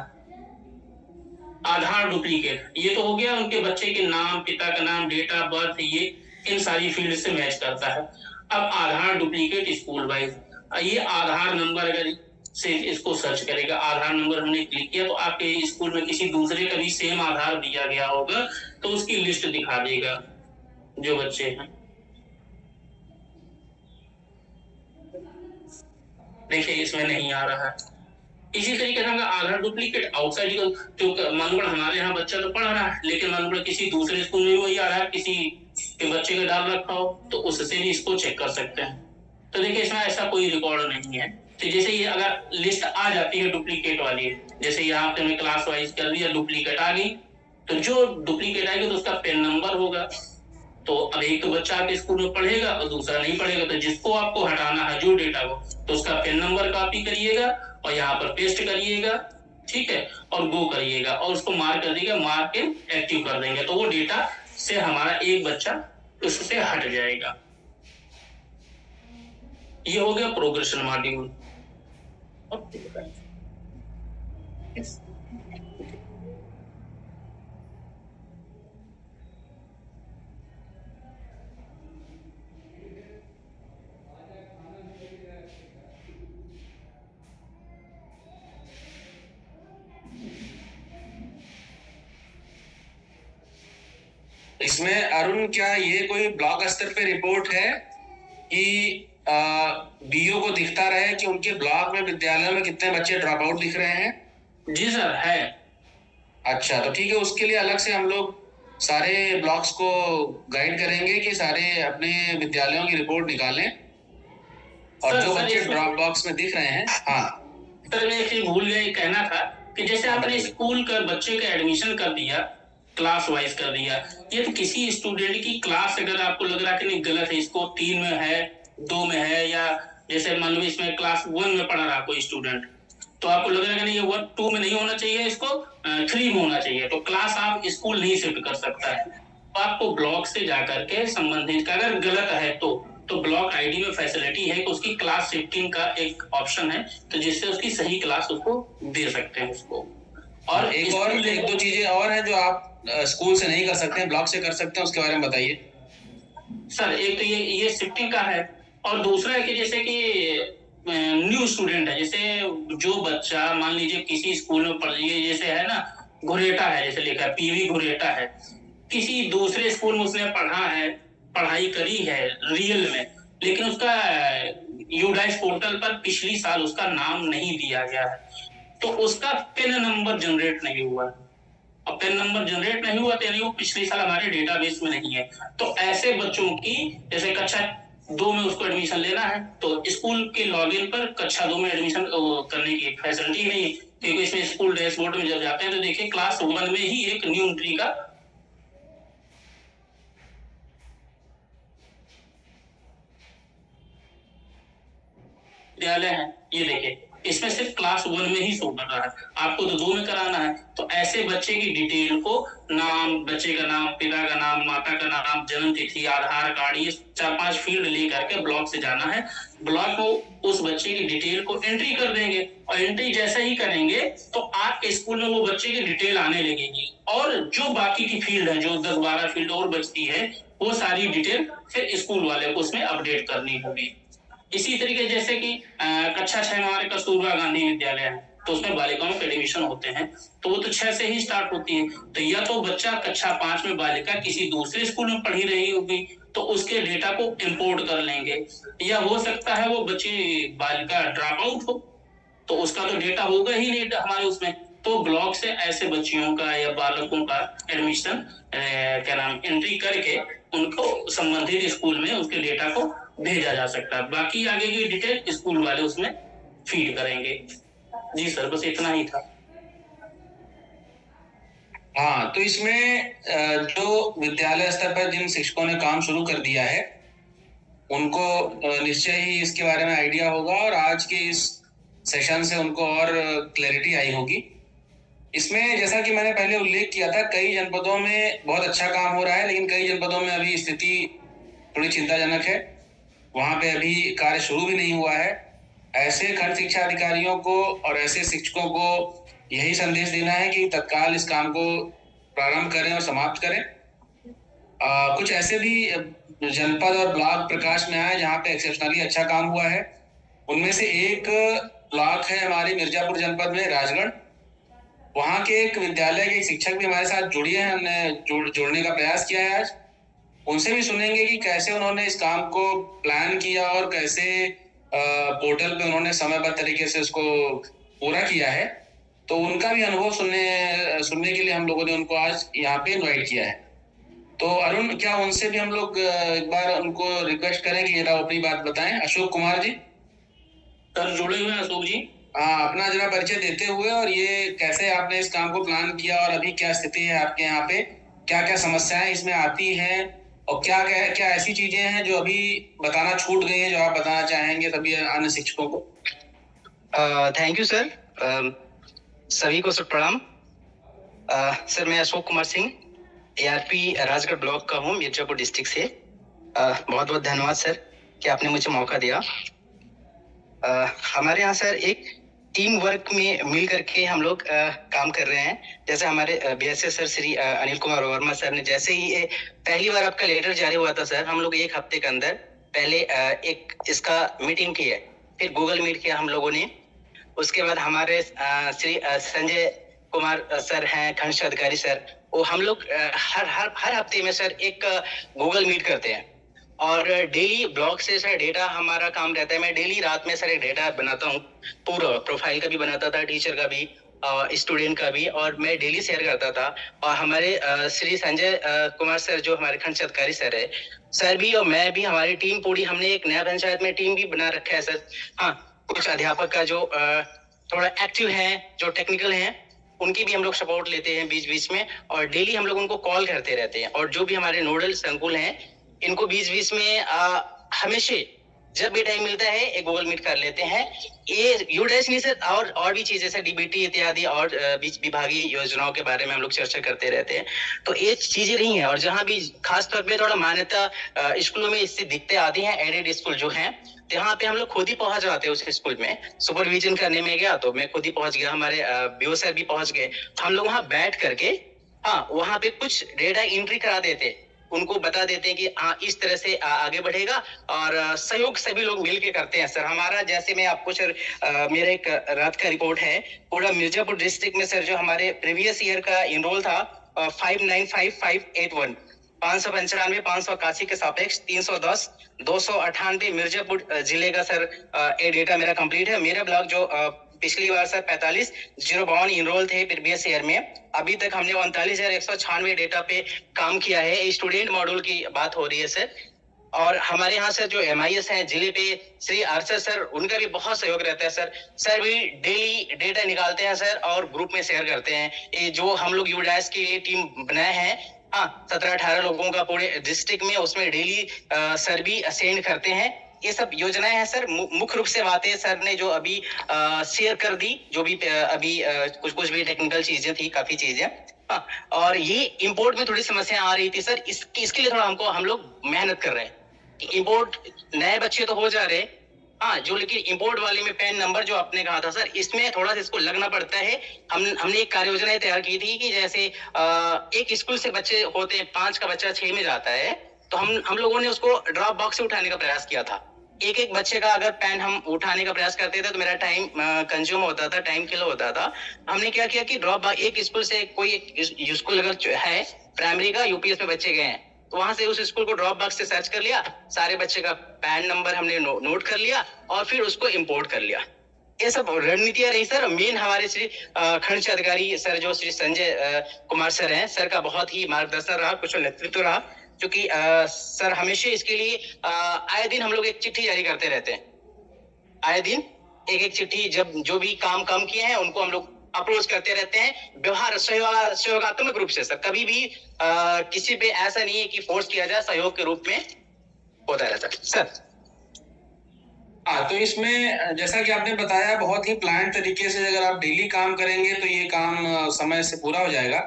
आधार डुप्लीकेट, ये तो हो गया उनके बच्चे के नाम, पिता का नाम, डेट ऑफ बर्थ, ये इन सारी फील्ड से मैच करता है। अब आधार डुप्लीकेट स्कूल वाइज, ये आधार नंबर अगर से इसको सर्च करेगा, आधार नंबर हमने क्लिक किया तो आपके स्कूल में किसी दूसरे का भी सेम आधार दिया गया होगा तो उसकी लिस्ट दिखा देगा जो बच्चे हैं। देखिए इसमें नहीं आ रहा है। इसी तरीके से आधार डुप्लीकेट आउटसाइड, जो मालूम हमारे यहाँ बच्चा तो पढ़ रहा है लेकिन मालूम किसी दूसरे स्कूल में वही आ रहा है, किसी के बच्चे का डाल रखा हो, तो उससे भी इसको चेक कर सकते हैं। तो देखिए इसमें ऐसा कोई रिकॉर्ड नहीं है। तो जैसे ये अगर लिस्ट आ जाती है डुप्लीकेट वाली, जैसे यहाँ पे मैं क्लास वाइज कर दिया, डुप्लीकेट आ गई, तो जो डुप्लीकेट आएगी तो उसका पेन नंबर होगा। तो अब एक तो बच्चा आपके स्कूल में पढ़ेगा और दूसरा नहीं पढ़ेगा, तो जिसको आपको हटाना है जो डेटा को, तो उसका पेन नंबर कॉपी करिएगा और यहाँ पर पेस्ट करिएगा, ठीक है, और गो करिएगा और उसको मार्क कर दीजिएगा, मार्क इन एक्टिव कर देंगे, तो वो डेटा से हमारा एक बच्चा उससे हट जाएगा। ये हो गया प्रोग्रेशन मॉड्यूल। इसमें अरुण क्या ये कोई ब्लॉक स्तर पे रिपोर्ट है कि डीओ को दिखता रहे कि उनके ब्लॉक में विद्यालय में कितने बच्चे ड्रॉप आउट दिख रहे हैं? जी सर है। अच्छा, तो ठीक है, उसके लिए अलग से हम लोग सारे ब्लॉक्स को गाइड करेंगे कि सारे अपने विद्यालयों की रिपोर्ट निकालें और जो बच्चे ड्रॉप बॉक्स में दिख रहे हैं। हाँ सर, मैं एक चीज भूल गया कहना था कि जैसे आपने स्कूल का बच्चे का एडमिशन कर दिया क्लास वाइज कर दिया। ये तो किसी स्टूडेंट की क्लास अगर आपको लग रहा है कि नहीं गलत है, इसको 3 में है, 2 में है, या जैसे मान लो इसमें क्लास 1 में पढ़ रहा कोई स्टूडेंट, तो आपको लग रहा है कि नहीं ये 1 2 में नहीं होना चाहिए, इसको 3 में होना चाहिए, तो क्लास आप स्कूल नहीं शिफ्ट कर सकता है। तो आपको ब्लॉक से जाकर के संबंधित का अगर गलत है तो ब्लॉक आईडी में फैसिलिटी है कि उसकी क्लास शिफ्टिंग का एक ऑप्शन है, तो जिससे उसकी सही क्लास उसको दे सकते हैं उसको। और एक दो चीजें और हैं जो आप स्कूल से नहीं कर सकते हैं, ब्लॉक से कर सकते हैं, उसके बारे में बताइए सर। एक तो ये शिफ्टिंग का है, और दूसरा है कि जैसे कि न्यू स्टूडेंट है, जैसे जो बच्चा मान लीजिए किसी स्कूल में पढ़ लिए, जैसे है ना घुरेटा है, जैसे लिखा है पीवी घुरेटा है, किसी दूसरे स्कूल में उसने पढ़ा है, पढ़ाई करी है रियल में, लेकिन उसका यूडाइस पोर्टल पर पिछली साल उसका नाम नहीं दिया गया है, तो उसका पिन नंबर जनरेट नहीं हुआ। अब पिन नंबर जनरेट नहीं हुआ तो यानी वो पिछले साल हमारे डेटाबेस में नहीं है। तो ऐसे बच्चों की जैसे कक्षा 2 में उसको एडमिशन लेना है, तो स्कूल के लॉगिन पर कक्षा 2 में एडमिशन करने की फैसिलिटी नहीं है, क्योंकि इसमें स्कूल डैशबोर्ड में जब जाते हैं तो देखिए क्लास 1 में ही एक न्यू एंट्री का विद्यालय है, ये देखिए इसमें सिर्फ क्लास 1 में ही शो कर रहा है, आपको तो 2 में कराना है। तो ऐसे बच्चे की डिटेल को, नाम, बच्चे का नाम, पिता का नाम, माता का नाम, जन्म तिथि, आधार कार्ड, ये 4-5 फील्ड लेकर के ब्लॉक से जाना है। ब्लॉक को उस बच्चे की डिटेल को एंट्री कर देंगे, और एंट्री जैसे ही करेंगे तो आपके स्कूल में वो बच्चे की डिटेल आने लगेगी, और जो बाकी की फील्ड है, जो 10-12 फील्ड और बचती है, वो सारी डिटेल फिर स्कूल वाले को उसमें अपडेट करनी होगी। इसी तरीके जैसे कि कक्षा 6 में हमारे कस्तूरबा गांधी विद्यालय है, तो उसमें बालिकाओं के एडमिशन होते हैं, तो वो तो 6 से ही स्टार्ट होती है। तो या तो बच्चा कक्षा 5 में बालिका किसी दूसरे स्कूल में पढ़ी रही होगी, तो उसके डेटा को इंपोर्ट कर लेंगे, या हो सकता है वो बच्ची बालिका ड्रॉप आउट हो, तो उसका तो डेटा होगा ही नहीं हमारे उसमें। तो ब्लॉक से ऐसे बच्चियों का या बालकों का एडमिशन क्या नाम एंट्री करके उनको संबंधित स्कूल में उसके डेटा को भेजा जा सकता है। बाकी आगे की डिटेल स्कूल वाले उसमें फीड करेंगे। जी सर, बस इतना ही था। हाँ, तो इसमें जो विद्यालय स्तर पर जिन शिक्षकों ने काम शुरू कर दिया है उनको निश्चय ही इसके बारे में आइडिया होगा, और आज के इस सेशन से उनको और क्लैरिटी आई होगी। इसमें जैसा कि मैंने पहले उल्लेख किया था, कई जनपदों में बहुत अच्छा काम हो रहा है, लेकिन कई जनपदों में अभी स्थिति थोड़ी चिंताजनक है, वहाँ पे अभी कार्य शुरू भी नहीं हुआ है। ऐसे खंड शिक्षा अधिकारियों को और ऐसे शिक्षकों को यही संदेश देना है कि तत्काल इस काम को प्रारंभ करें और समाप्त करें। कुछ ऐसे भी जनपद और ब्लॉक प्रकाश में आए जहाँ पे एक्सेप्शनली अच्छा काम हुआ है। उनमें से एक ब्लॉक है हमारे मिर्जापुर जनपद में, राजगढ़। वहाँ के एक विद्यालय के शिक्षक भी हमारे साथ जुड़े हैं, हमने जोड़ने का प्रयास किया है आज। उनसे भी सुनेंगे कि कैसे उन्होंने इस काम को प्लान किया और कैसे पोर्टल पे उन्होंने समयबद्ध तरीके से उसको पूरा किया है। तो उनका भी अनुभव सुनने के लिए हम लोगों ने उनको आज यहाँ पे इनवाइट किया है। तो अरुण, क्या उनसे भी हम लोग एक बार उनको रिक्वेस्ट करें कि जरा अपनी बात बताएं। अशोक कुमार जी सर जुड़े हुए हैं। अशोक जी, हाँ, अपना जरा परिचय देते हुए, और ये कैसे आपने इस काम को प्लान किया और अभी क्या स्थिति है आपके यहाँ पे, क्या क्या समस्याएं इसमें आती हैं, और क्या क्या ऐसी चीजें हैं जो अभी बताना छूट गई हैं जो आप बताना चाहेंगे सभी अन्य शिक्षकों को। Thank you sir. सभी को सर प्रणाम। सर मैं अशोक कुमार सिंह ARP राजगढ़ ब्लॉक का हूँ, मिर्जापुर डिस्ट्रिक्ट से। बहुत बहुत धन्यवाद सर कि आपने मुझे मौका दिया। हमारे यहाँ सर एक टीम वर्क में मिल करके हम लोग काम कर रहे हैं। जैसे हमारे BSS sir Shri Anil Kumar Verma sir ने जैसे ही पहली बार आपका लेटर जारी हुआ था सर, हम लोग 1 हफ्ते के अंदर पहले एक इसका मीटिंग की है, फिर गूगल मीट किया हम लोगों ने। उसके बाद हमारे श्री संजय कुमार सर हैं, खंड अधिकारी सर, वो हम लोग हर हफ्ते में सर एक गूगल मीट करते हैं, और डेली ब्लॉग से सर डेटा हमारा काम रहता है। मैं डेली रात में सर एक डेटा बनाता हूँ, पूरा प्रोफाइल का भी बनाता था, टीचर का भी, स्टूडेंट का भी, और मैं डेली शेयर करता था। और हमारे श्री संजय कुमार सर जो हमारे खंड अधिकारी सर है, सर भी और मैं भी, हमारी टीम पूरी, हमने एक नया पंचायत में टीम भी बना रखा है सर। हाँ, कुछ अध्यापक का जो थोड़ा एक्टिव है, जो टेक्निकल हैं, उनकी भी हम लोग सपोर्ट लेते हैं बीच बीच में, और डेली हम लोग उनको कॉल करते रहते हैं। और जो भी हमारे नोडल संकुल हैं, इनको बीच बीच में हमेशा जब भी टाइम मिलता है एक गूगल मीट कर लेते हैं। ये यूडैश नहीं सर, और भी चीजें जैसे डीबीटी इत्यादि और बीच विभागीय योजनाओं के बारे में हम लोग चर्चा करते रहते हैं। तो ये चीजें रही हैं। और जहाँ भी खास तौर पे थोड़ा मान्यता स्कूलों में इससे दिक्कतें आती हैं, एडेड स्कूल जो हैं, तो यहाँ पे हम लोग खुद ही पहुंच जाते हैं उस स्कूल में। सुपरविजन करने में गया तो मैं खुद ही पहुंच गया, हमारे बीओ सर भी पहुंच गए। तो हम लोग वहाँ बैठ करके वहाँ पे कुछ डेटा एंट्री करा देते, उनको बता देते हैं कि इस तरह से आगे बढ़ेगा, और सहयोग सभी लोग मिलके करते हैं सर। हमारा जैसे मैं आपको सर मेरा एक रात का रिपोर्ट है, पूरा मिर्जापुर डिस्ट्रिक्ट में सर जो हमारे प्रीवियस ईयर का इनरोल था 595581, 595 581 के सापेक्ष 310 298 मिर्जापुर जिले का सर ये डेटा मेरा कंप्लीट है। मेरा ब्लॉक जो पिछली बार सर 45,052 इनरोल थे प्रीवियस ईयर में, अभी तक हमने 39,196 डेटा पे काम किया है। स्टूडेंट मॉड्यूल की बात हो रही है सर। और हमारे यहाँ सर जो MIS हैं जिले पे, श्री आर्चर सर, उनका भी बहुत सहयोग रहता है सर। सर भी डेली डेटा निकालते हैं सर और ग्रुप में शेयर करते हैं। ये जो हम लोग यूडैश के लिए टीम बनाए हैं 17-18 लोगों का पूरे डिस्ट्रिक्ट में, उसमें डेली सर भी सेंड करते हैं। ये सब योजनाएं हैं सर। मुख्य रूप से बातें सर ने जो अभी शेयर कर दी, जो भी अभी कुछ भी टेक्निकल चीजें थी, काफी चीजें। और ये इंपोर्ट में थोड़ी समस्या आ रही थी सर, इसके लिए थोड़ा हम लोग मेहनत कर रहे हैं। इंपोर्ट नए बच्चे तो हो जा रहे, जो लेकिन इंपोर्ट वाले में पैन नंबर जो आपने कहा था सर, इसमें थोड़ा सा इसको लगना पड़ता है। हमने एक कार्य योजना तैयार की थी कि जैसे एक स्कूल से बच्चे होते हैं, 5 का बच्चा 6 में जाता है, तो हम लोगों ने उसको ड्रॉप बॉक्स से उठाने का प्रयास किया था। एक बच्चे का अगर पैन हम उठाने का प्रयास करते थे तो मेरा टाइम कंज्यूम होता था, टाइम किलो होता था। हमने क्या किया कि ड्रॉप एक स्कूल से कोई एक स्कूल अगर है प्राइमरी का, यूपीएस में बच्चे गए हैं, तो वहां से उस स्कूल को ड्रॉप बॉक्स से सर्च कर लिया, सारे बच्चे का पैन नंबर हमने नोट कर लिया और फिर उसको इंपोर्ट कर लिया। ये सब रणनीतियां रही सर। मेन हमारे श्री खंड अधिकारी सर जो श्री संजय कुमार सर हैं, सर का बहुत ही मार्गदर्शन रहा, कुशल नेतृत्व रहा, क्योंकि सर हमेशा इसके लिए आए दिन हम लोग एक चिट्ठी जारी करते रहते हैं। आए दिन एक चिट्ठी, जब जो भी काम किए हैं उनको हम लोग अप्रोच करते रहते हैं, व्यवहार सहयोगात्मक रूप से सर। कभी भी किसी पे ऐसा नहीं है कि फोर्स किया जाए, सहयोग के रूप में होता रहता है सर। तो इसमें जैसा कि आपने बताया, बहुत ही प्लान तरीके से अगर आप डेली काम करेंगे तो ये काम समय से पूरा हो जाएगा।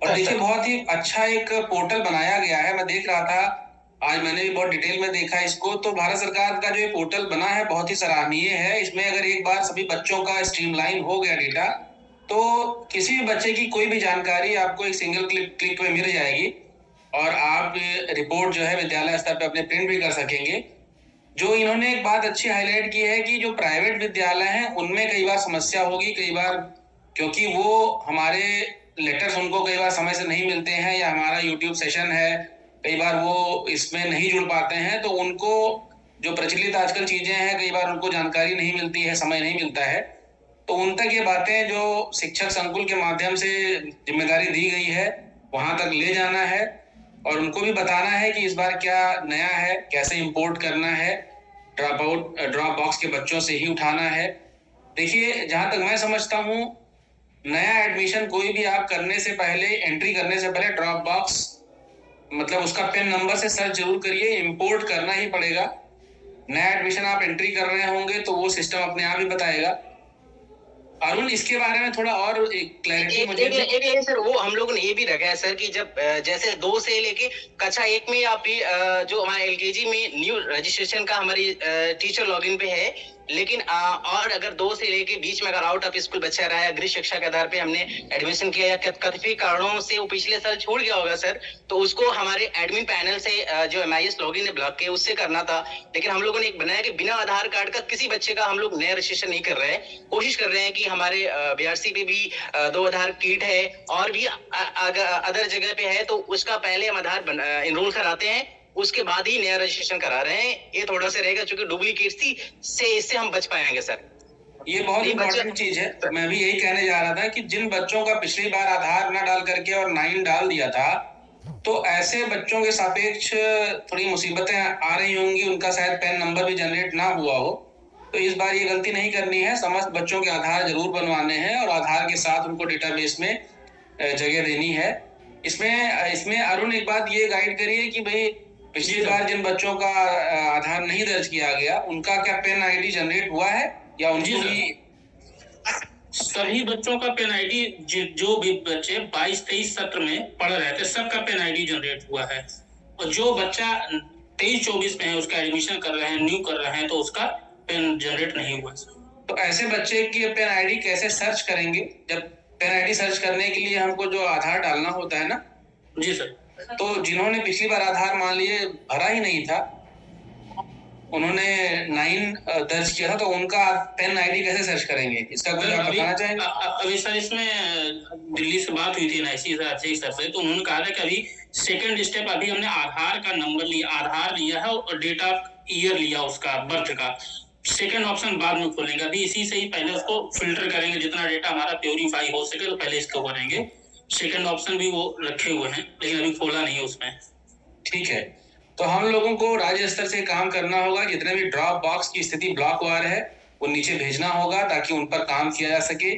और देखिए, बहुत ही अच्छा एक पोर्टल बनाया गया है। मैं देख रहा था, आज मैंने भी बहुत डिटेल में देखा इसको। तो भारत सरकार का जो ये पोर्टल बना है बहुत ही सराहनीय है। इसमें अगर एक बार सभी बच्चों का स्ट्रीमलाइन हो गया डेटा, तो किसी भी बच्चे की कोई भी जानकारी आपको एक सिंगल क्लिक में मिल जाएगी और आप रिपोर्ट जो है विद्यालय स्तर पे अपने प्रिंट भी कर सकेंगे। जो इन्होंने एक बात अच्छी हाईलाइट की है कि जो प्राइवेट विद्यालय हैं उनमें कई बार समस्या होगी, कई बार क्योंकि वो हमारे लेटर्स उनको कई बार समय से नहीं मिलते हैं, या हमारा यूट्यूब सेशन है, कई बार वो इसमें नहीं जुड़ पाते हैं, तो उनको जो प्रचलित आजकल चीजें हैं कई बार उनको जानकारी नहीं मिलती है, समय नहीं मिलता है। तो उन तक ये बातें जो शिक्षक संकुल के माध्यम से जिम्मेदारी दी गई है वहां तक ले जाना है और उनको भी बताना है कि इस बार क्या नया है, कैसे इंपोर्ट करना है, ड्रॉप बॉक्स के बच्चों से ही उठाना है। देखिए, जहां तक मैं समझता हूँ, नया एडमिशन कोई भी आप करने से पहले, एंट्री करने से पहले ड्रॉप बॉक्स मतलब उसका पेन नंबर से सर्च जरूर करिए, इंपोर्ट करना ही पड़ेगा। नया एडमिशन आप एंट्री कर रहे होंगे तो वो सिस्टम अपने आप ही बताएगा। अरुण, इसके बारे में थोड़ा और क्लैरिटी मुझे एक सर, वो हम लोगों ने ये भी रखा है सर कि जब जैसे 2 से लेके कक्षा 1 में आप जो हमारे LKG में न्यू रजिस्ट्रेशन का हमारी टीचर लॉगिन पे है, लेकिन और अगर 2 से लेके बीच में अगर आउट ऑफ स्कूल बच्चा रहा है, गृह शिक्षा के आधार पे हमने एडमिशन किया या कथित कारणों से वो पिछले साल छूट गया होगा सर, तो उसको हमारे एडमिन पैनल से जो MIS लॉगिन है ब्लॉक के, उससे करना था। लेकिन हम लोगों ने एक बनाया कि बिना आधार कार्ड का किसी बच्चे का हम लोग नया रजिस्ट्रेशन नहीं कर रहे हैं। कोशिश कर रहे हैं कि हमारे BRC पे भी 2 आधार किट है और भी अदर जगह पे है, तो उसका पहले हम आधार इनरोल कराते हैं, उसके बाद ही नया रजिस्ट्रेशन करा रहे हैं। ये थोड़ा सा रहेगा क्योंकि डुप्लीकेट से इससे हम बच पाएंगे सर। ये बहुत इंपॉर्टेंट चीज है। तो मैं भी यही कहने जा रहा था कि जिन बच्चों का पिछली बार आधार ना डाल करके और 9 डाल दिया था, तो ऐसे बच्चों के सापेक्ष थोड़ी मुसीबतें आ रही होंगी, उनका शायद पैन नंबर भी जनरेट ना हुआ हो। तो इस बार ये गलती नहीं करनी है, समस्त बच्चों के आधार जरूर बनवाने हैं और आधार के साथ उनको डेटाबेस में जगह देनी है। इसमें अरुण एक बात ये गाइड करिए कि भाई पिछली बार जिन बच्चों का आधार नहीं दर्ज किया गया उनका क्या पेन आईडी जनरेट हुआ है या उनको भी? सभी बच्चों का पेन आईडी, जो भी बच्चे 22-23 सत्र में पढ़ रहे थे सबका पेन आईडी जनरेट हुआ है, और जो बच्चा 23-24 में है उसका एडमिशन कर रहे हैं, न्यू कर रहे हैं, तो उसका पेन जनरेट नहीं हुआ। तो ऐसे बच्चे की पेन आईडी कैसे सर्च करेंगे? जब पेन आईडी सर्च करने के लिए हमको जो आधार डालना होता है ना? जी सर। तो जिन्होंने पिछली बार आधार मान लिए भरा ही नहीं था, उन्होंने 9 दर्ज किया था, तो उनका पेन आईडी कैसे सर्च करेंगे? इसका कुछ आप बताना चाहेंगे? अभी सर इसमें दिल्ली से बात हुई थी NIC सर से, तो उन्होंने कहा था कि अभी सेकंड स्टेप अभी हमने आधार का नंबर लिया, आधार लिया है और डेट ऑफ ईयर लिया उसका, बर्थ का। सेकंड ऑप्शन बाद में खोलेंगे, अभी इसी से ही पहले उसको फिल्टर करेंगे, जितना डेटा हमारा प्योरीफाई हो सके तो पहले इसको करेंगे। सेकंड ऑप्शन भी वो रखे हुए हैं लेकिन अभी खोला नहीं है उसमें। ठीक है, तो हम लोगों को राज्य स्तर से काम करना होगा, जितने भी ड्रॉप बॉक्स की स्थिति ब्लॉक वार है वो नीचे भेजना होगा ताकि उन पर काम किया जा सके।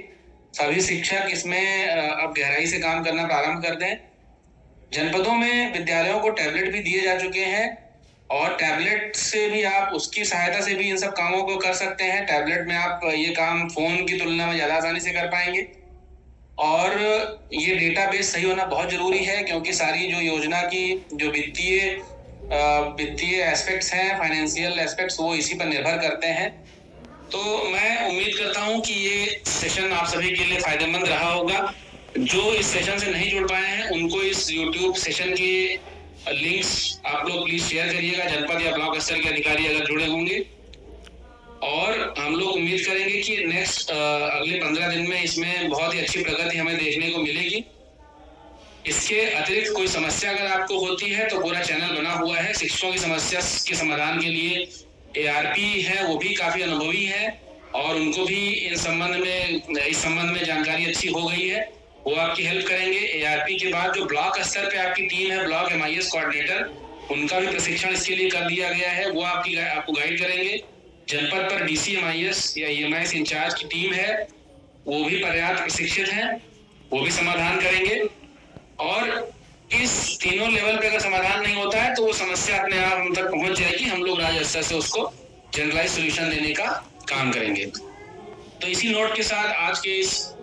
सभी शिक्षक इसमें अब गहराई से काम करना प्रारंभ कर दें। जनपदों में विद्यालयों को टैबलेट भी दिए जा चुके हैं और टैबलेट से भी आप उसकी सहायता से भी इन सब कामों को कर सकते हैं। टैबलेट में आप ये काम फोन की तुलना में ज़्यादा आसानी से कर पाएंगे और ये डेटाबेस सही होना बहुत ज़रूरी है, क्योंकि सारी जो योजना की जो वित्तीय एस्पेक्ट्स हैं, फाइनेंशियल एस्पेक्ट्स, वो इसी पर निर्भर करते हैं। तो मैं उम्मीद करता हूं कि ये सेशन आप सभी के लिए फायदेमंद रहा होगा। जो इस सेशन से नहीं जुड़ पाए हैं उनको इस यूट्यूब सेशन की लिंक्स आप लोग प्लीज शेयर करिएगा, जनपद या ब्लॉक स्तर के अधिकारी अगर जुड़े होंगे, और हम लोग उम्मीद करेंगे कि नेक्स्ट अगले 15 दिन में इसमें बहुत ही अच्छी प्रगति हमें देखने को मिलेगी। इसके अतिरिक्त कोई समस्या अगर आपको होती है तो पूरा चैनल बना हुआ है शिक्षकों की समस्या के समाधान के लिए। ARP है, वो भी काफी अनुभवी है और उनको भी इस संबंध में जानकारी अच्छी हो गई है, वो आपकी हेल्प करेंगे। ARP के बाद जो ब्लॉक स्तर पे आपकी टीम है, ब्लॉक MIS कोऑर्डिनेटर, उनका भी प्रशिक्षण इसके लिए कर दिया गया है, वो आपको गाइड करेंगे। जनपद पर DC MIS या EMIS इंचार्ज की टीम है, वो भी पर्याप्त प्रशिक्षित हैं, वो भी समाधान करेंगे। और इस तीनों लेवल पे अगर समाधान नहीं होता है तो वो समस्या अपने आप हम तक पहुंच जाएगी, हम लोग राज्य स्तर से उसको जनरलाइज सोल्यूशन देने का काम करेंगे। तो इसी नोट के साथ आज के इस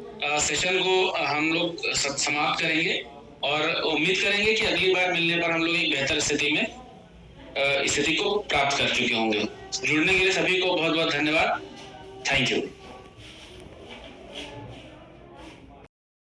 सेशन को हम लोग समाप्त करेंगे और उम्मीद करेंगे कि अगली बार मिलने पर हम लोग एक बेहतर स्थिति को प्राप्त कर चुके होंगे। जुड़ने के लिए सभी को बहुत बहुत धन्यवाद। Thank you.